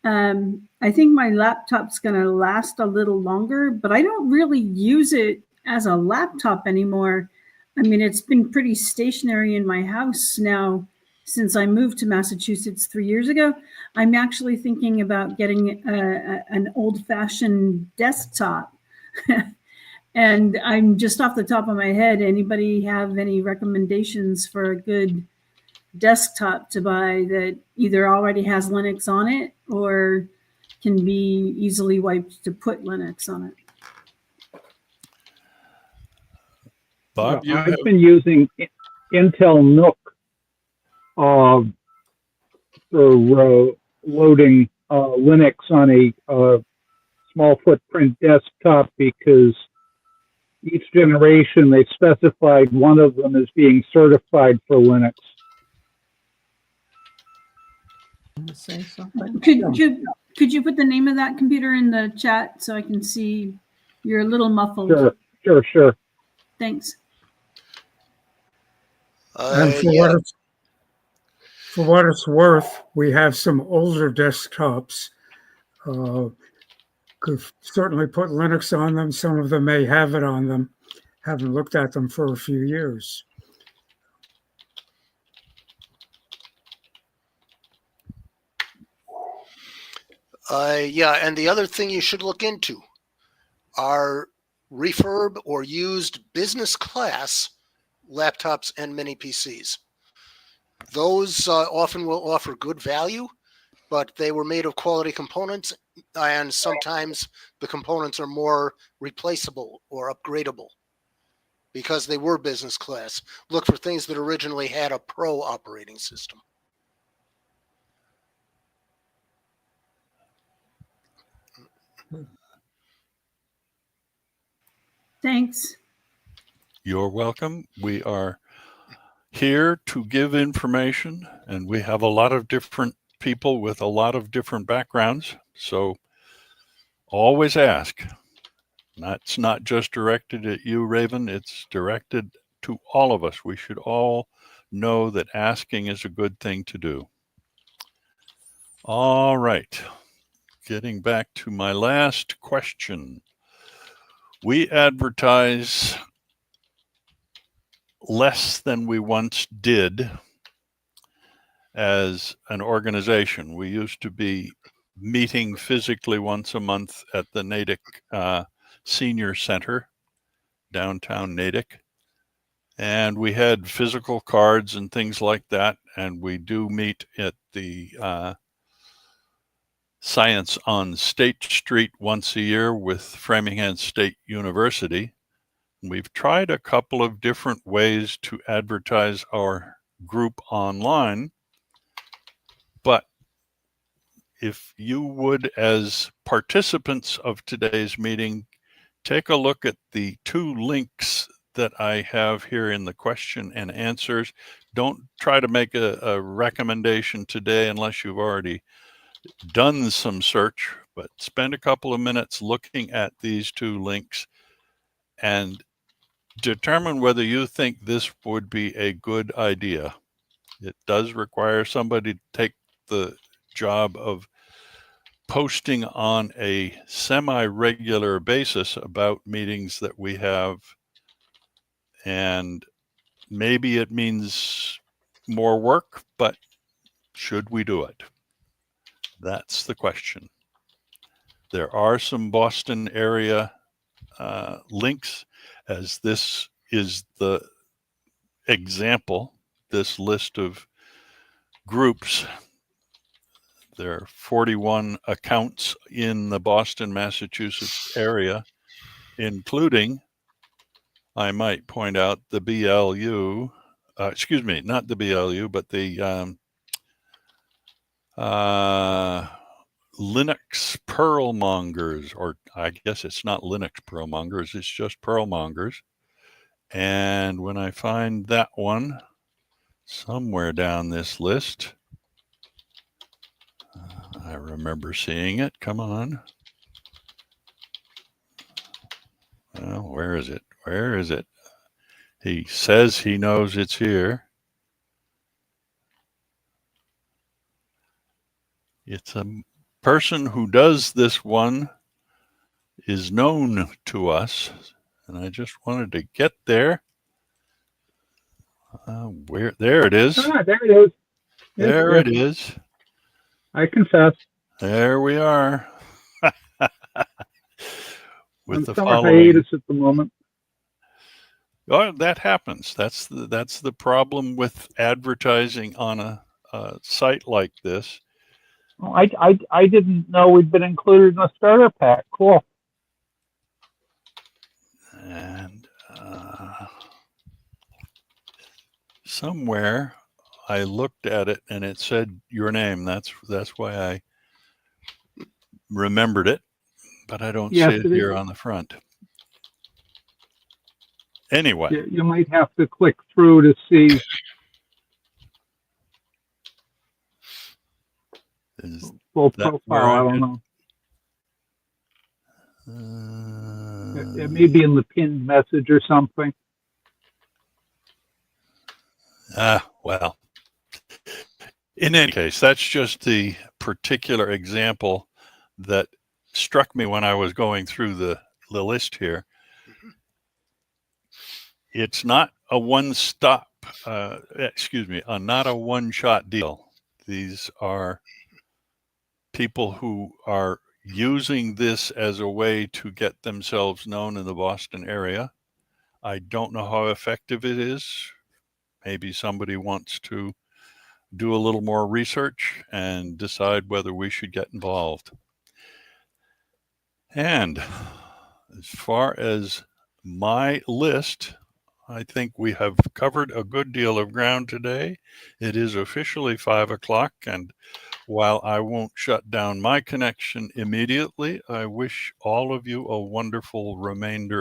I think my laptop's going to last a little longer, but I don't really use it as a laptop anymore. I mean, it's been pretty stationary in my house now since I moved to Massachusetts 3 years ago. I'm actually thinking about getting an old-fashioned desktop. And I'm just off the top of my head, anybody have any recommendations for a good desktop to buy that either already has Linux on it or can be easily wiped to put Linux on it? Bob, you have, I've been using Intel Nook for loading Linux on a small footprint desktop because each generation they specified one of them as being certified for Linux. Say something. Could you put the name of that computer in the chat so I can see? You're a little muffled. Sure. Thanks. And Yeah. for what it's worth, we have some older desktops. Could certainly put Linux on them. Some of them may have it on them. Haven't looked at them for a few years. Yeah, and the other thing you should look into are refurb or used business class laptops and mini PCs. Those often will offer good value, but they were made of quality components, and sometimes the components are more replaceable or upgradable because they were business class. Look for things that originally had a pro operating system. Thanks. you're welcome. We are here to give information, and we have a lot of different people with a lot of different backgrounds. So always ask. That's not just directed at you, Raven. It's directed to all of us. We should all know that asking is a good thing to do. All right. Getting back to my last question. We advertise less than we once did as an organization. We used to be meeting physically once a month at the Natick Senior Center, downtown Natick. And we had physical cards and things like that. And we do meet at the Science on State Street once a year with Framingham State University. We've tried a couple of different ways to advertise our group online, but if you would, as participants of today's meeting, take a look at the 2 links that I have here in the question and answers. Don't try to make a recommendation today unless you've already done some search, but spend a couple of minutes looking at these 2 links and determine whether you think this would be a good idea. It does require somebody to take the job of posting on a semi-regular basis about meetings that we have, and maybe it means more work, but should we do it? That's the question. There are some Boston area links, as this is the example, this list of groups. There are 41 accounts in the Boston, Massachusetts area, including, I might point out, the BLU, excuse me, not the BLU, but the Linux Pearlmongers, or I guess it's not Linux Pearlmongers, it's just Pearlmongers. And when I find that one somewhere down this list, I remember seeing it. Come on. Well, where is it? Where is it? He says he knows it's here. It's a person who does this one is known to us, and I just wanted to get there. Where there it is. Ah, there it is. There Yes, it is. I confess. There we are. With On the summer following. hiatus at the moment. Oh, that happens. That's the problem with advertising on a site like this. Oh, I didn't know we'd been included in a starter pack. Cool. And somewhere I looked at it and it said your name. That's why I remembered it, but I don't Yes, see it it here is. on the front. Anyway, You might have to click through to see. is Full that where profile. I I don't just- know. It may be in the pinned message or something. Well, in any case, that's just the particular example that struck me when I was going through the list here. It's not a one-stop, not a one-shot deal. These are people who are using this as a way to get themselves known in the Boston area. I don't know how effective it is. Maybe somebody wants to do a little more research and decide whether we should get involved. And as far as my list, I think we have covered a good deal of ground today. It is officially 5 o'clock, and while I won't shut down my connection immediately, I wish all of you a wonderful remainder